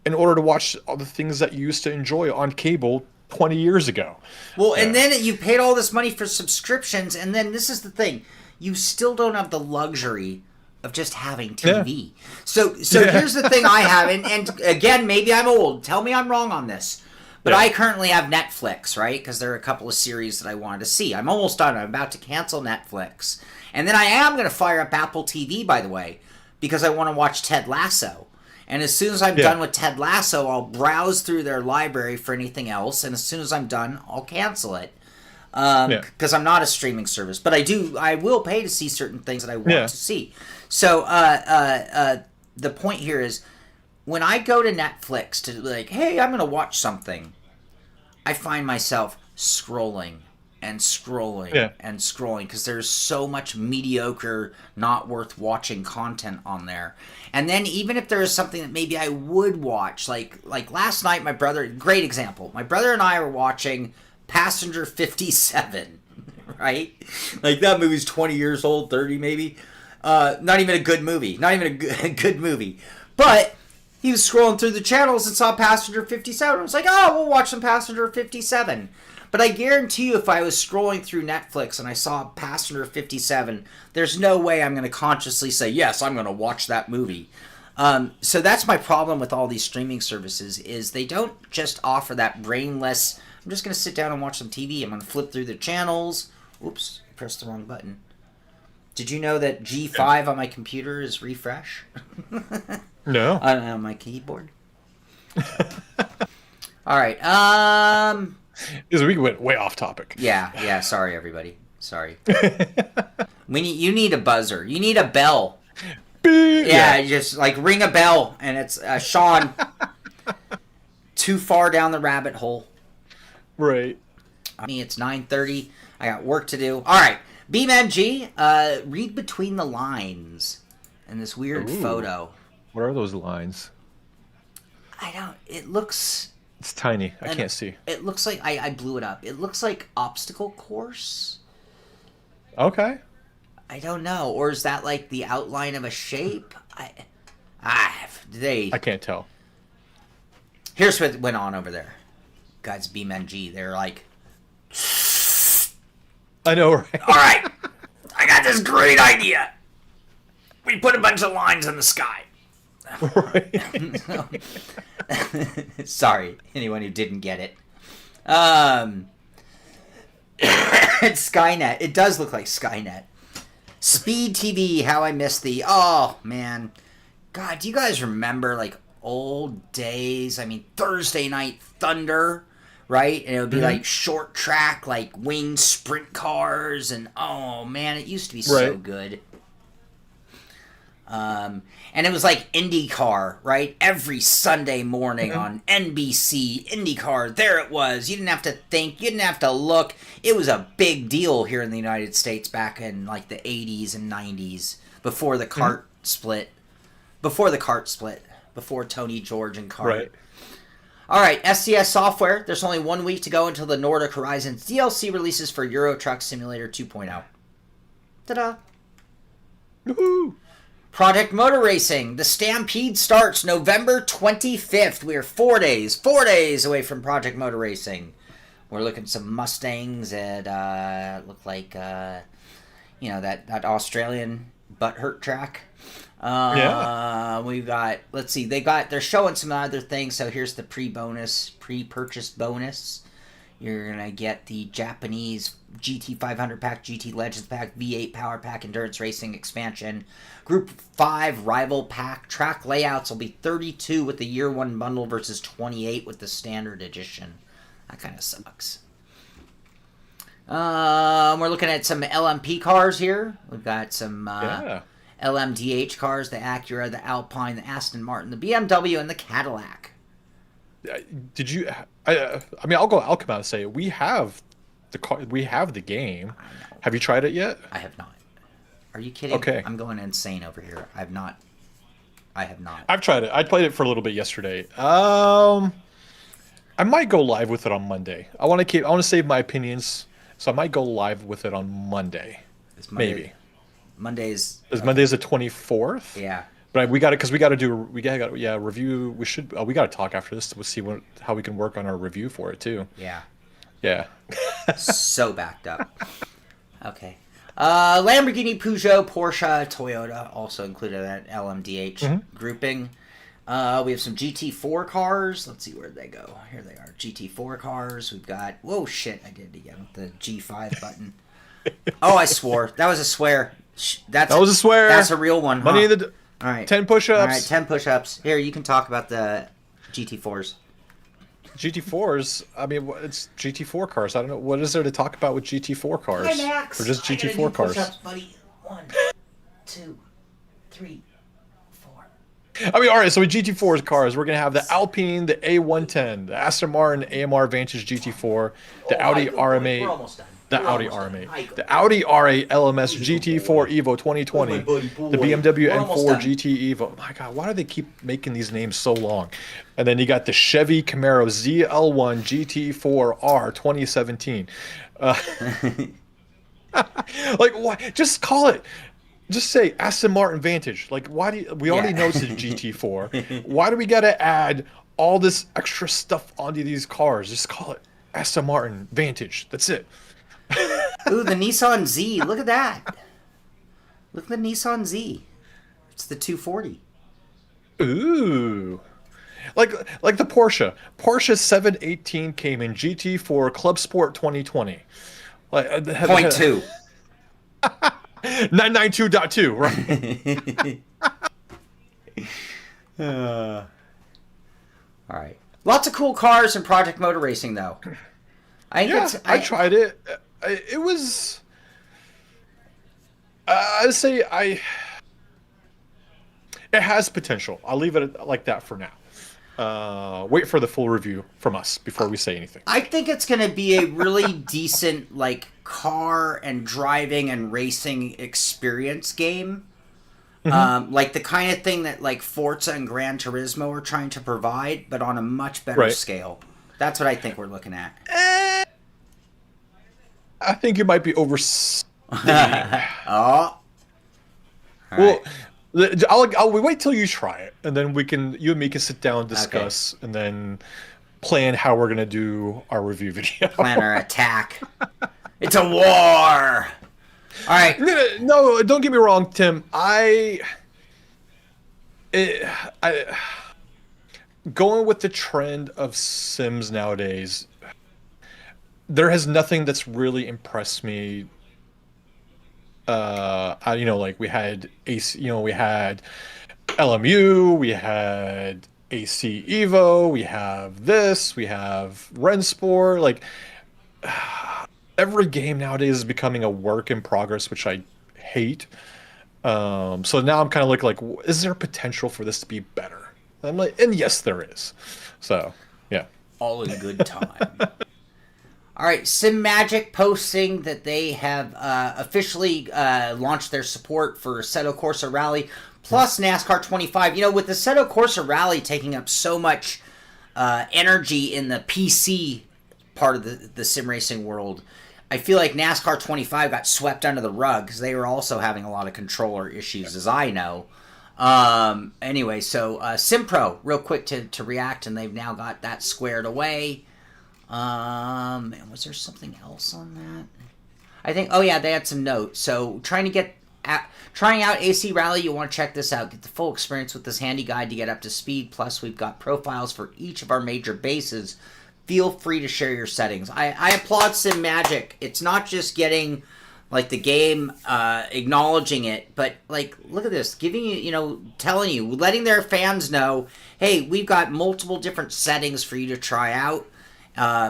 in order to watch all the things that you used to enjoy on cable 20 years ago. Well, and then you paid all this money for subscriptions, and then this is the thing. You still don't have the luxury of just having TV. Yeah. So here's the thing I have, and again, maybe I'm old. Tell me I'm wrong on this. But I currently have Netflix, right? Because there are a couple of series that I wanted to see. I'm almost done. I'm about to cancel Netflix. And then I am going to fire up Apple TV, by the way, because I want to watch Ted Lasso. And as soon as I'm done with Ted Lasso, I'll browse through their library for anything else. And as soon as I'm done, I'll cancel it. Because I'm not a streaming service. But I will pay to see certain things that I want to see. So the point here is, when I go to Netflix to, like, hey, I'm going to watch something, I find myself scrolling and scrolling and scrolling because there's so much mediocre, not worth watching content on there. And then even if there is something that maybe I would watch, like last night, my brother, great example, my brother and I were watching Passenger 57, right? Like, that movie's 20 years old, 30 maybe. Not even a good movie. Not even a good movie. But he was scrolling through the channels and saw Passenger 57. I was like, oh, we'll watch some Passenger 57. But I guarantee you, if I was scrolling through Netflix and I saw Passenger 57, there's no way I'm going to consciously say, yes, I'm going to watch that movie. So that's my problem with all these streaming services, is they don't just offer that brainless, I'm just going to sit down and watch some TV. I'm going to flip through the channels. Oops, I pressed the wrong button. Did you know that G5 on my computer is refresh? No. On my keyboard. All right. We went way off topic. Yeah. Sorry, everybody. Sorry. You need a buzzer. You need a bell. Yeah, just like ring a bell, and it's Shaun. Too far down the rabbit hole. Right. It's 9:30. I got work to do. All right. BeamNG, read between the lines in this weird photo. What are those lines? It looks... It's tiny. I can't see. It looks like... I blew it up. It looks like obstacle course. Okay. I don't know. Or is that like the outline of a shape? I can't tell. Here's what went on over there. Guys, BeamNG, they're like... I know, right? All right. I got this great idea. We put a bunch of lines in the sky. Right. Sorry, anyone who didn't get it. It's Skynet. It does look like Skynet. Speed TV, How I Missed Thee. Oh, man. God, do you guys remember, like, old days? I mean, Thursday Night Thunder, right? And it would be, like, short track, like, winged sprint cars. And, oh, man, it used to be so good. And it was like IndyCar, right? Every Sunday morning on NBC, IndyCar, there it was. You didn't have to think. You didn't have to look. It was a big deal here in the United States back in like the 80s and 90s before the kart split. Before Tony, George, and kart. Right. All right, SCS software. There's only 1 week to go until the Nordic Horizons DLC releases for Euro Truck Simulator 2.0. Ta-da. Woohoo! Project Motor Racing. The Stampede starts November 25th. We are 4 days away from Project Motor Racing. We're looking at some Mustangs that look like, that Australian butthurt track. We've got, let's see, they're showing some other things. So here's the pre-purchase bonus. You're going to get the Japanese GT 500 pack, GT Legends pack, V8 Power Pack, Endurance Racing expansion. Group 5 Rival pack. Track layouts will be 32 with the Year 1 bundle versus 28 with the Standard Edition. That kind of sucks. We're looking at some LMP cars here. We've got some LMDH cars, the Acura, the Alpine, the Aston Martin, the BMW, and the Cadillac. Did you? I mean, I'll come out and say we have the car. We have the game. Have you tried it yet? I have not. Are you kidding? Okay. I'm going insane over here. I have not. I've tried it. I played it for a little bit yesterday. I might go live with it on Monday. I want to save my opinions, so I might go live with it on Monday. Maybe. Monday's the 24th. Yeah. But we got to review. We got to talk after this to see how we can work on our review for it too. Yeah. Yeah. So backed up. Okay. Lamborghini, Peugeot, Porsche, Toyota also included in that LMDH grouping. We have some GT4 cars. Let's see where they go. Here they are. GT4 cars. We've got. Whoa, shit! I did it again with the G5 button. Oh, I swore. That was a swear. That was a swear. That's a real one. Money huh? in the. All right. 10 push-ups. All right, 10 push-ups. Here, you can talk about the GT4s. GT4s, I mean, it's GT4 cars. I don't know. What is there to talk about with GT4 cars? Hi, Max. Or just GT4 cars? Push-ups, buddy. 1, 2, 3, 4. I mean, all right, so with GT4's cars, we're going to have the Alpine, the A110, the Aston Martin AMR Vantage GT4, the Audi RMA. We're almost done. The Audi RMA, the Audi R8 LMS GT4 Evo 2020, the BMW M4 GT Evo. My God, why do they keep making these names so long? And then you got the Chevy Camaro ZL1 GT4 R 2017. Like, why? Just call it. Just say Aston Martin Vantage. Like, why do we already know it's a GT4? Why do we got to add all this extra stuff onto these cars? Just call it Aston Martin Vantage. That's it. Ooh, the Nissan Z. Look at that. Look at the Nissan Z. It's the 240. Ooh. Like the Porsche. Porsche 718 came in GT4 Club Sport 2020. Like, Point 2. 992.2, right? All right. Lots of cool cars in Project Motor Racing, though. I tried it. It was. I'd say it has potential. I'll leave it like that for now. Wait for the full review from us before we say anything. I think it's going to be a really decent like car and driving and racing experience game. Like the kind of thing that like Forza and Gran Turismo are trying to provide, but on a much better scale. That's what I think we're looking at. I think you might be overstating. Oh. Well, I'll wait till you try it, and then you and me can sit down and discuss, and then plan how we're gonna do our review video. Plan our attack. It's a war. All right. No, don't get me wrong, Tim. I going with the trend of Sims nowadays, there has nothing that's really impressed me. Like we had AC, we had LMU, we had AC Evo, we have this, we have Rennsport. Like every game nowadays is becoming a work in progress, which I hate. So now I'm kind of like, is there potential for this to be better? I'm like, and yes, there is. So, yeah. All in good time. All right, Sim Magic posting that they have officially launched their support for Assetto Corsa Rally plus NASCAR 25. With the Assetto Corsa Rally taking up so much energy in the PC part of the sim racing world, I feel like NASCAR 25 got swept under the rug because they were also having a lot of controller issues, as I know. Anyway, so SimPro, real quick to react, and they've now got that squared away. And was there something else on that? I think, they had some notes. So trying out AC Rally, you want to check this out. Get the full experience with this handy guide to get up to speed. Plus, we've got profiles for each of our major bases. Feel free to share your settings. I applaud Sim Magic. It's not just getting like the game acknowledging it, but like look at this, giving you, telling you, letting their fans know, hey, we've got multiple different settings for you to try out.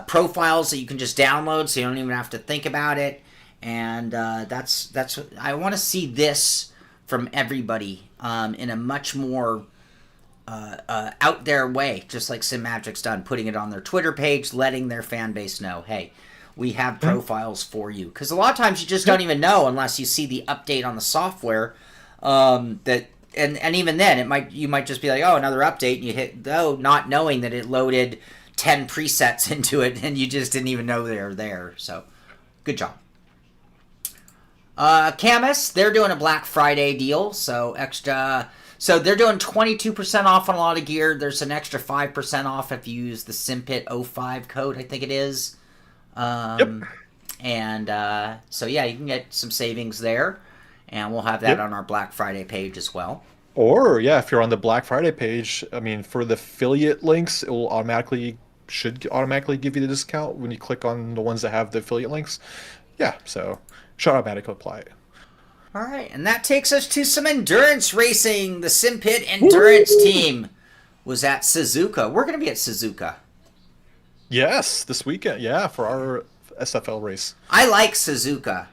Profiles that you can just download, so you don't even have to think about it. And that's what I want to see this from everybody in a much more out there way, just like Sim Magic's done, putting it on their Twitter page, letting their fan base know, hey, we have profiles for you. Because a lot of times you just don't even know unless you see the update on the software. And even then, you might just be like, oh, another update, and you hit go, not knowing that it loaded 10 presets into it, and you just didn't even know they were there. So, good job. Camus, they're doing a Black Friday deal, so they're doing 22% off on a lot of gear. There's an extra 5% off if you use the Simpit 05 code, I think it is. Yep. And you can get some savings there, and we'll have that on our Black Friday page as well. Or, if you're on the Black Friday page, I mean, for the affiliate links, it will should automatically give you the discount when you click on the ones that have the affiliate links. Yeah, so should automatically apply. All right, and that takes us to some endurance racing. The Simpit endurance team was at Suzuka. We're going to be at Suzuka. Yes, this weekend. Yeah, for our SFL race. I like Suzuka.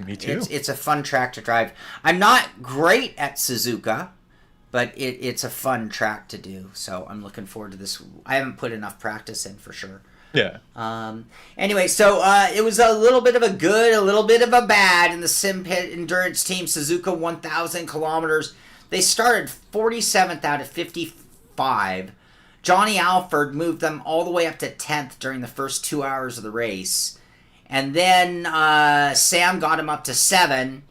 Me too. It's a fun track to drive. I'm not great at Suzuka, but it's a fun track to do. So I'm looking forward to this. I haven't put enough practice in for sure. Yeah. Anyway, so it was a little bit of a good, a little bit of a bad in the Simpit endurance team. Suzuka 1,000 kilometers. They started 47th out of 55. Johnny Alford moved them all the way up to 10th during the first 2 hours of the race. And then Sam got him up to 7.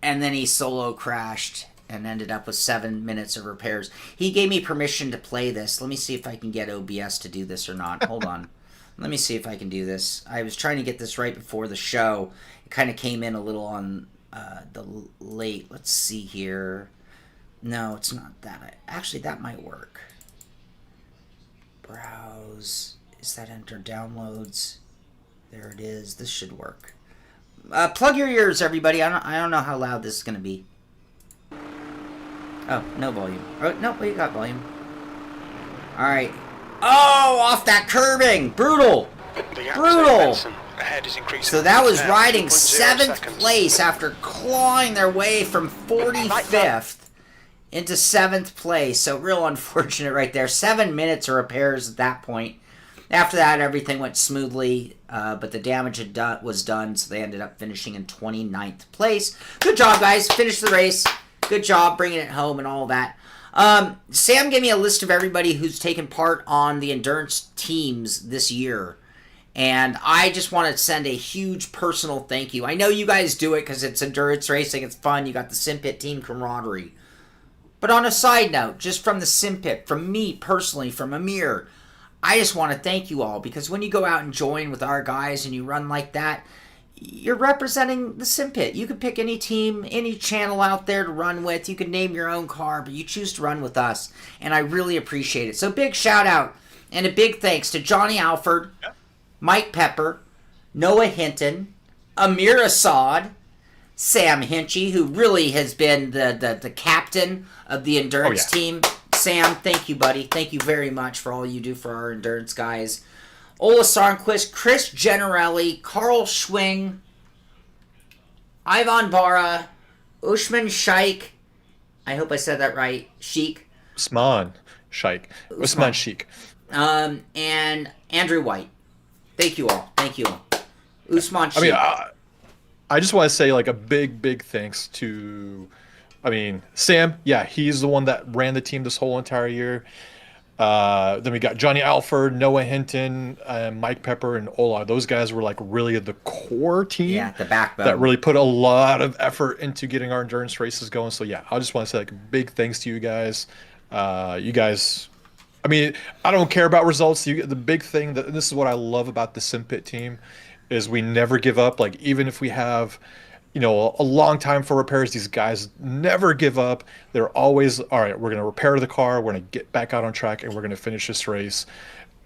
And then he solo crashed and ended up with 7 minutes of repairs. He gave me permission to play this. Let me see if I can get OBS to do this or not. Hold on. Let me see if I can do this. I was trying to get this right before the show. It kind of came in a little on the late. Let's see here. No, it's not that. Actually, that might work. Browse. Is that enter downloads? There it is. This should work. Plug your ears, everybody. I don't know how loud this is going to be. Oh, no volume. Oh, no, we got volume. All right. Oh, off that curbing. Brutal. Brutal. So that was riding 7th place after clawing their way from 45th into 7th place. So real unfortunate right there. 7 minutes of repairs at that point. After that, everything went smoothly, but the damage was done, so they ended up finishing in 29th place. Good job, guys. Finished the race. Good job bringing it home and all that. Sam gave me a list of everybody who's taken part on the endurance teams this year. And I just want to send a huge personal thank you. I know you guys do it because it's endurance racing. It's fun. You got the Simpit team camaraderie. But on a side note, just from the Simpit, from me personally, from Ameer, I just want to thank you all, because when you go out and join with our guys and you run like that, you're representing the Simpit. You can pick any team, any channel out there to run with. You can name your own car, but you choose to run with us, and I really appreciate it. So big shout out and a big thanks to Johnny Alford, Mike Pepper, Noah Hinton, Amir Assad, Sam Hinchy, who really has been the captain of the endurance team. Sam, thank you, buddy. Thank you very much for all you do for our endurance guys. Ola Sarnquist, Chris Generelli, Carl Schwing, Ivan Barra, Ushman Shaikh. I hope I said that right. Sheik. Usman Sheikh. Usman Sheikh. And Andrew White. Thank you all. Thank you all. Usman Sheikh. I just want to say like a big thanks to, Sam. Yeah, he's the one that ran the team this whole entire year. Then we got Johnny Alford, Noah Hinton, Mike Pepper, and Ola. Those guys were like really the core team. Yeah, the backbone. That really put a lot of effort into getting our endurance races going. So yeah, I just want to say like a big thanks to you guys. You guys, I don't care about results. The big thing that, and this is what I love about the Simpit team, is we never give up. Like even if we have, a long time for repairs, these guys never give up. They're always, all right, we're going to repair the car, we're going to get back out on track, and we're going to finish this race,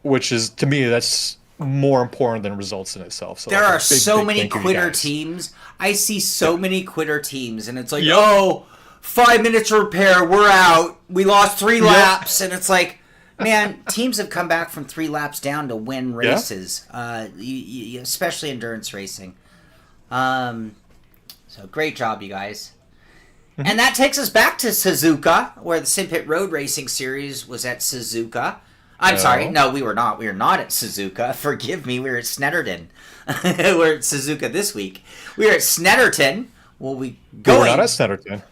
which is, to me, that's more important than results in itself. So there are so many quitter teams. I see so many quitter teams, and it's like, 5 minutes repair, we're out. We lost 3 laps, and it's like, man, teams have come back from 3 laps down to win races, especially endurance racing. So great job, you guys. Mm-hmm. And that takes us back to Suzuka, where the Simpit Road Racing Series was at Suzuka. I'm sorry, no, we were not. We were not at Suzuka. Forgive me, we were at Snetterton. We're at Suzuka this week. We were at Snetterton. Well, we were not at Snetterton.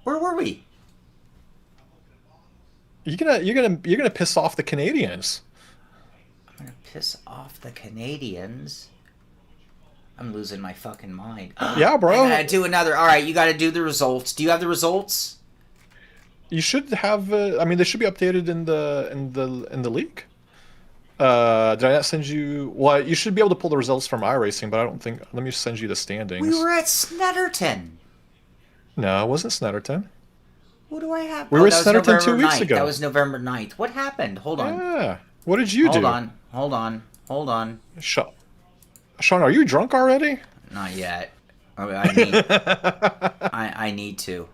Where were we? You're gonna piss off the Canadians. I'm gonna piss off the Canadians. I'm losing my fucking mind. Yeah, bro. I gotta do another. All right, you gotta do the results. Do you have the results? You should have. They should be updated in the league. Did I not send you? Well, you should be able to pull the results from iRacing, but I don't think. Let me send you the standings. We were at Snetterton. No, it wasn't Snetterton. What do I have? We were at Snetterton 2 weeks ago. That was November 9th. What happened? Hold on. Yeah. What did you do? Hold on. Shaun, are you drunk already? Not yet. I need to.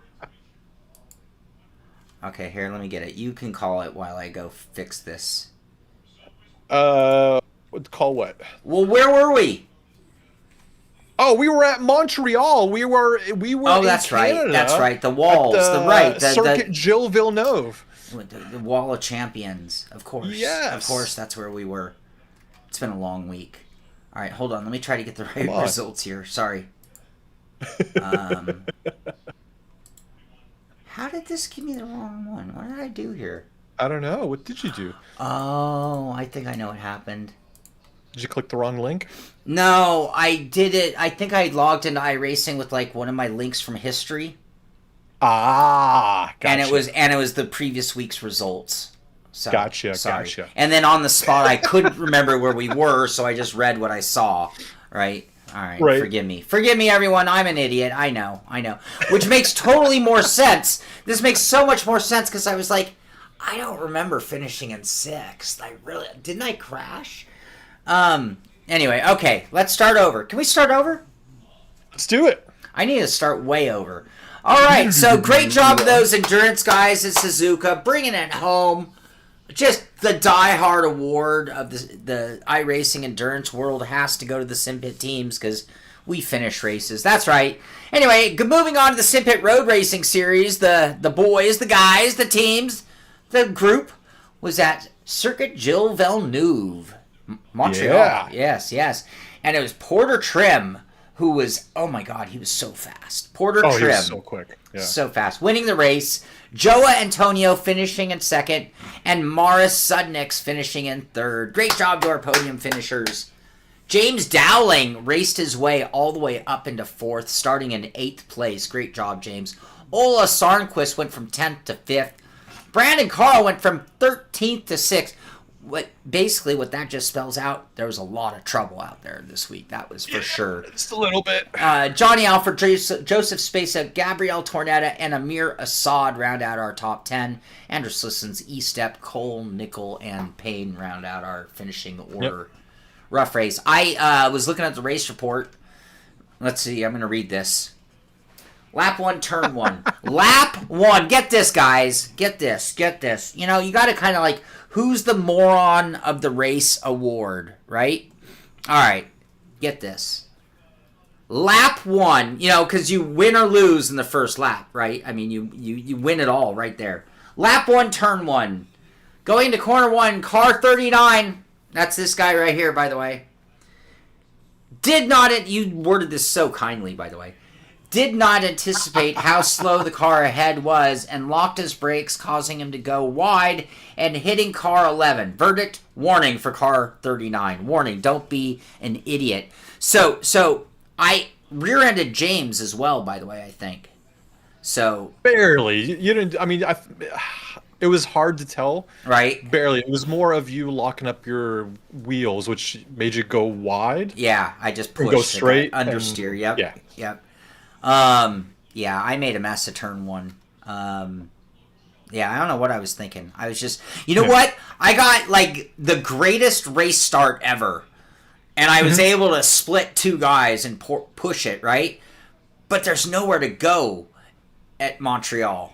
Okay, here, let me get it. You can call it while I go fix this. Call what? Well, where were we? Oh, we were at Montreal. We were. Oh, that's Canada, right. That's right. The walls. The Circuit Gilles Villeneuve. The Wall of Champions. Of course. Yes. Of course, that's where we were. It's been a long week. All right, hold on. Let me try to get the right results here. Sorry. How did this give me the wrong one? What did I do here? I don't know. What did you do? Oh, I think I know what happened. Did you click the wrong link? No, I did it. I think I logged into iRacing with like one of my links from history. Gotcha. And it was the previous week's results. So, gotcha. And then on the spot, I couldn't remember where we were, so I just read what I saw. Right? All right. Forgive me, everyone. I'm an idiot. I know. Which makes totally more sense. This makes so much more sense because I was like, I don't remember finishing in 6th. Didn't I crash? Anyway, okay. Let's start over. Can we start over? Let's do it. I need to start way over. All right. So great job of those endurance guys at Suzuka, bringing it home. Just the die-hard award of the iRacing endurance world has to go to the Simpit teams because we finish races. That's right. Anyway, moving on to the Simpit Road Racing Series, the boys, the guys, the teams, the group was at Circuit Gilles Villeneuve, Montreal. Yeah. Yes. And it was Porter Trim, who was, oh my God, he was so fast. Porter Trim. He was so quick. Yeah. So fast. Winning the race. Joa Antonio finishing in 2nd. And Maris Sudniks finishing in 3rd. Great job to our podium finishers. James Dowling raced his way all the way up into 4th, starting in 8th place. Great job, James. Ola Sarnquist went from 10th to 5th. Brandon Carl went from 13th to 6th. what that just spells out, there was a lot of trouble out there this week. That was for sure. Just a little bit. Johnny Alford, Joseph Spacek, Gabriel Tornetta, and Amir Assad round out our top 10. Andrew Slissen's E-Step, Cole, Nickel, and Payne round out our finishing order. Yep. Rough race. I was looking at the race report. Let's see. I'm going to read this. Lap 1, turn 1. Lap 1. Get this, guys. Get this. You know, you got to kind of like, who's the moron of the race award, right? All right. Get this. Lap 1, you know, because you win or lose in the first lap, right? I mean, you win it all right there. Lap 1, turn 1. Going to corner 1, car 39. That's this guy right here, by the way. You worded this so kindly, by the way. Did not anticipate how slow the car ahead was and locked his brakes, causing him to go wide and hitting car 11. Verdict, warning for car 39. Warning, don't be an idiot. So I rear-ended James as well, by the way, I think. So barely. You didn't. I mean, it was hard to tell. Right. Barely. It was more of you locking up your wheels, which made you go wide. Yeah, I just pushed. Go straight. Understeer. Yep. Yeah. Yep. Yeah, I made a mess of turn 1. Yeah, I don't know what I was thinking. I was just, you know what? I got like the greatest race start ever. And I was able to split 2 guys and push it, right? But there's nowhere to go at Montreal.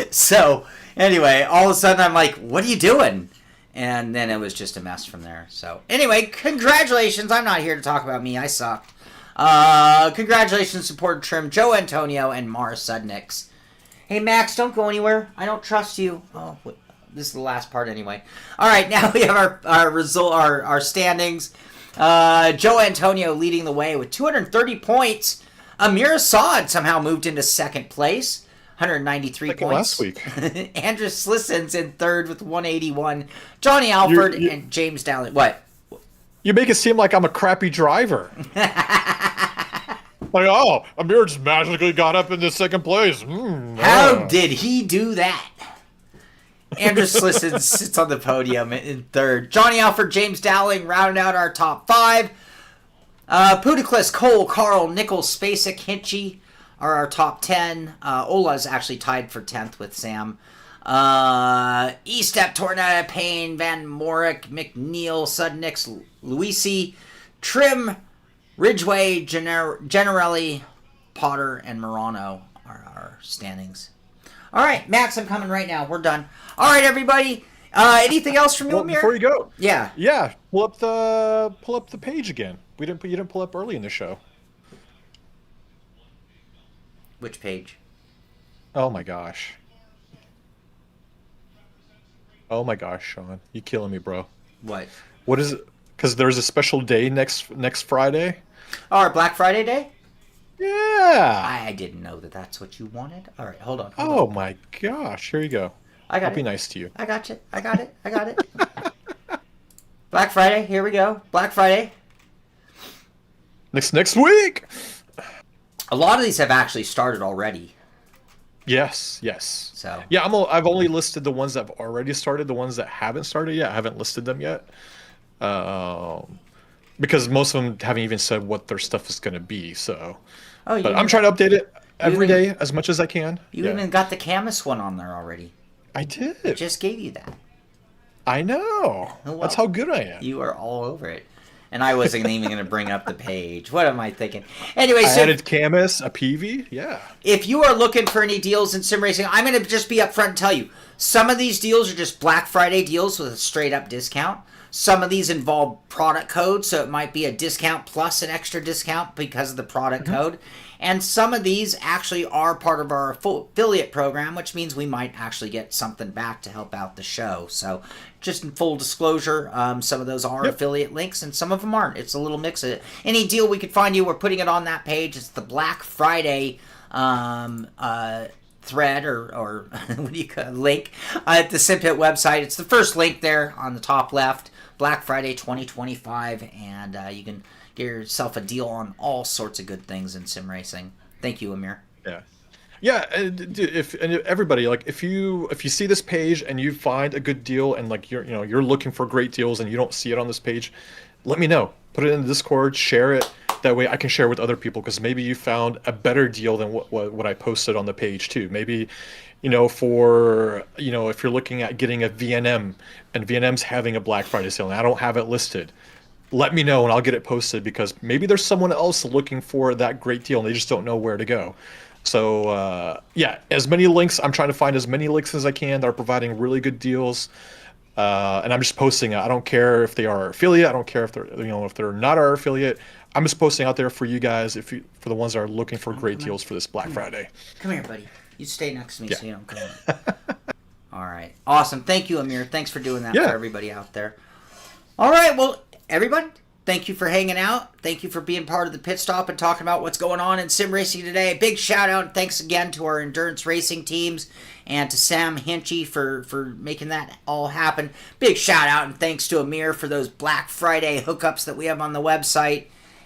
So, anyway, all of a sudden I'm like, what are you doing? And then it was just a mess from there. So, anyway, congratulations. I'm not here to talk about me. I suck. Congratulations, support Trim, Joe Antonio, and Mara Sudnix. Hey, Max, don't go anywhere. I don't trust you. Oh, this is the last part anyway. All right, now we have our standings. Joe Antonio leading the way with 230 points. Amir Assad somehow moved into second place, 193 like points. Last week. Andrew Slissen's in third with 181. Johnny Alford and James Dowling. What? You make it seem like I'm a crappy driver. Like, oh, Amir just magically got up into second place. How did he do that? Andrew Slisson sits on the podium in third. Johnny Alford, James Dowling rounded out our top 5. Pudiclis, Cole, Carl, Nichols, Spacek, Hinchy are our top 10. Ola's actually tied for 10th with Sam. E-Step, Tornado, Payne, Van Morick, McNeil, Sudnix, Luisi, Trim, Ridgway, Generelli, Potter, and Morano are our standings. All right, Max, I'm coming right now. We're done. All right, everybody. Anything else from you, Amir? Before you go, yeah. Pull up the page again. You didn't pull up early in the show. Which page? Oh my gosh. Oh my gosh, Sean, you killing me, bro. What is it? Because there's a special day next Friday. Oh, our Black Friday day? Yeah. I didn't know that that's what you wanted. All right, hold on. Oh my gosh, here you go. I'll be nice to you. I got it. Black Friday, here we go. Black Friday. Next week. A lot of these have actually started already. Yes. So yeah, I've only listed the ones that have already started. The ones that haven't started yet, I haven't listed them yet. Because most of them haven't even said what their stuff is going to be. So, but I'm trying to update it every day as much as I can. You even got the Camus one on there already. I did. I just gave you that. I know. Oh, well, that's how good I am. You are all over it. And I wasn't even going to bring up the page. What am I thinking? Anyway, I added Camus, a PV. Yeah. If you are looking for any deals in sim racing, I'm going to just be upfront and tell you. Some of these deals are just Black Friday deals with a straight up discount. Some of these involve product codes, so it might be a discount plus an extra discount because of the product code. And some of these actually are part of our affiliate program, which means we might actually get something back to help out the show. So just in full disclosure, some of those are affiliate links and some of them aren't. It's a little mix of it. Any deal we could find you, we're putting it on that page. It's the Black Friday thread or what do you call it, link at the Simpit website. It's the first link there on the top left. Black Friday 2025, and you can get yourself a deal on all sorts of good things in sim racing. Thank you, Amir. Yeah, and everybody, like, if you see this page and you find a good deal, and like you're looking for great deals and you don't see it on this page, let me know. Put it in the Discord, share it. That way I can share with other people, because maybe you found a better deal than what I posted on the page too. Maybe, for if you're looking at getting a VNM, and VNM's having a Black Friday sale and I don't have it listed, let me know and I'll get it posted, because maybe there's someone else looking for that great deal and they just don't know where to go. So yeah, as many links, I'm trying to find as many links as I can that are providing really good deals. And I'm just posting. I don't care if they are our affiliate. I don't care if they're if they're not our affiliate. I'm just posting out there for you guys, for the ones that are looking for great deals for this Black Friday. Come here, buddy. You stay next to me Yeah. so you don't go in. All right. Awesome. Thank you, Ameer. Thanks for doing that Yeah. for everybody out there. All right. Well, everybody, thank you for hanging out. Thank you for being part of the Pit Stop and talking about what's going on in sim racing today. Big shout out and thanks again to our endurance racing teams and to Sam Hinchy for making that all happen. Big shout out and thanks to Ameer for those Black Friday hookups that we have on the website.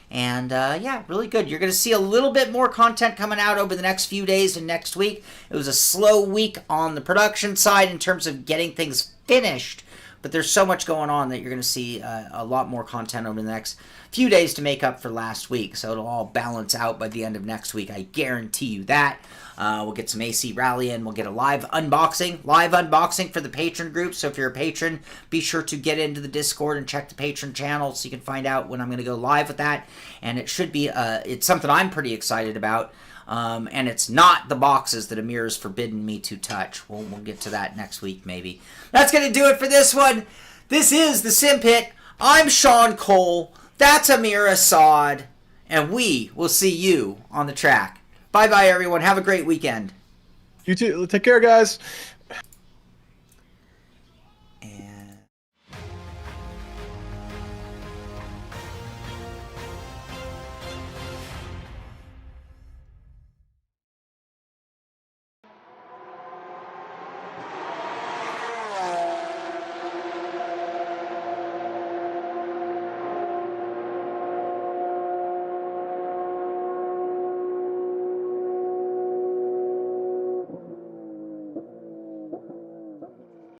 And yeah, really good. You're going to see a little bit more content coming out over the next few days and next week. It was a slow week on the production side in terms of getting things finished. But there's so much going on that you're going to see a lot more content over the next few days to make up for last week. So it'll all balance out by the end of next week. I guarantee you that. We'll get some AC Rally in. We'll get a live unboxing for the patron group. So if you're a patron, be sure to get into the Discord and check the patron channel so you can find out when I'm going to go live with that. And it should be, it's something I'm pretty excited about. And it's not the boxes that Ameer has forbidden me to touch. We'll get to that next week, maybe. That's going to do it for this one. This is the Simpit. I'm Sean Cole. That's Ameer Assad. And we will see you on the track. Bye-bye, everyone. Have a great weekend. You too. Take care, guys.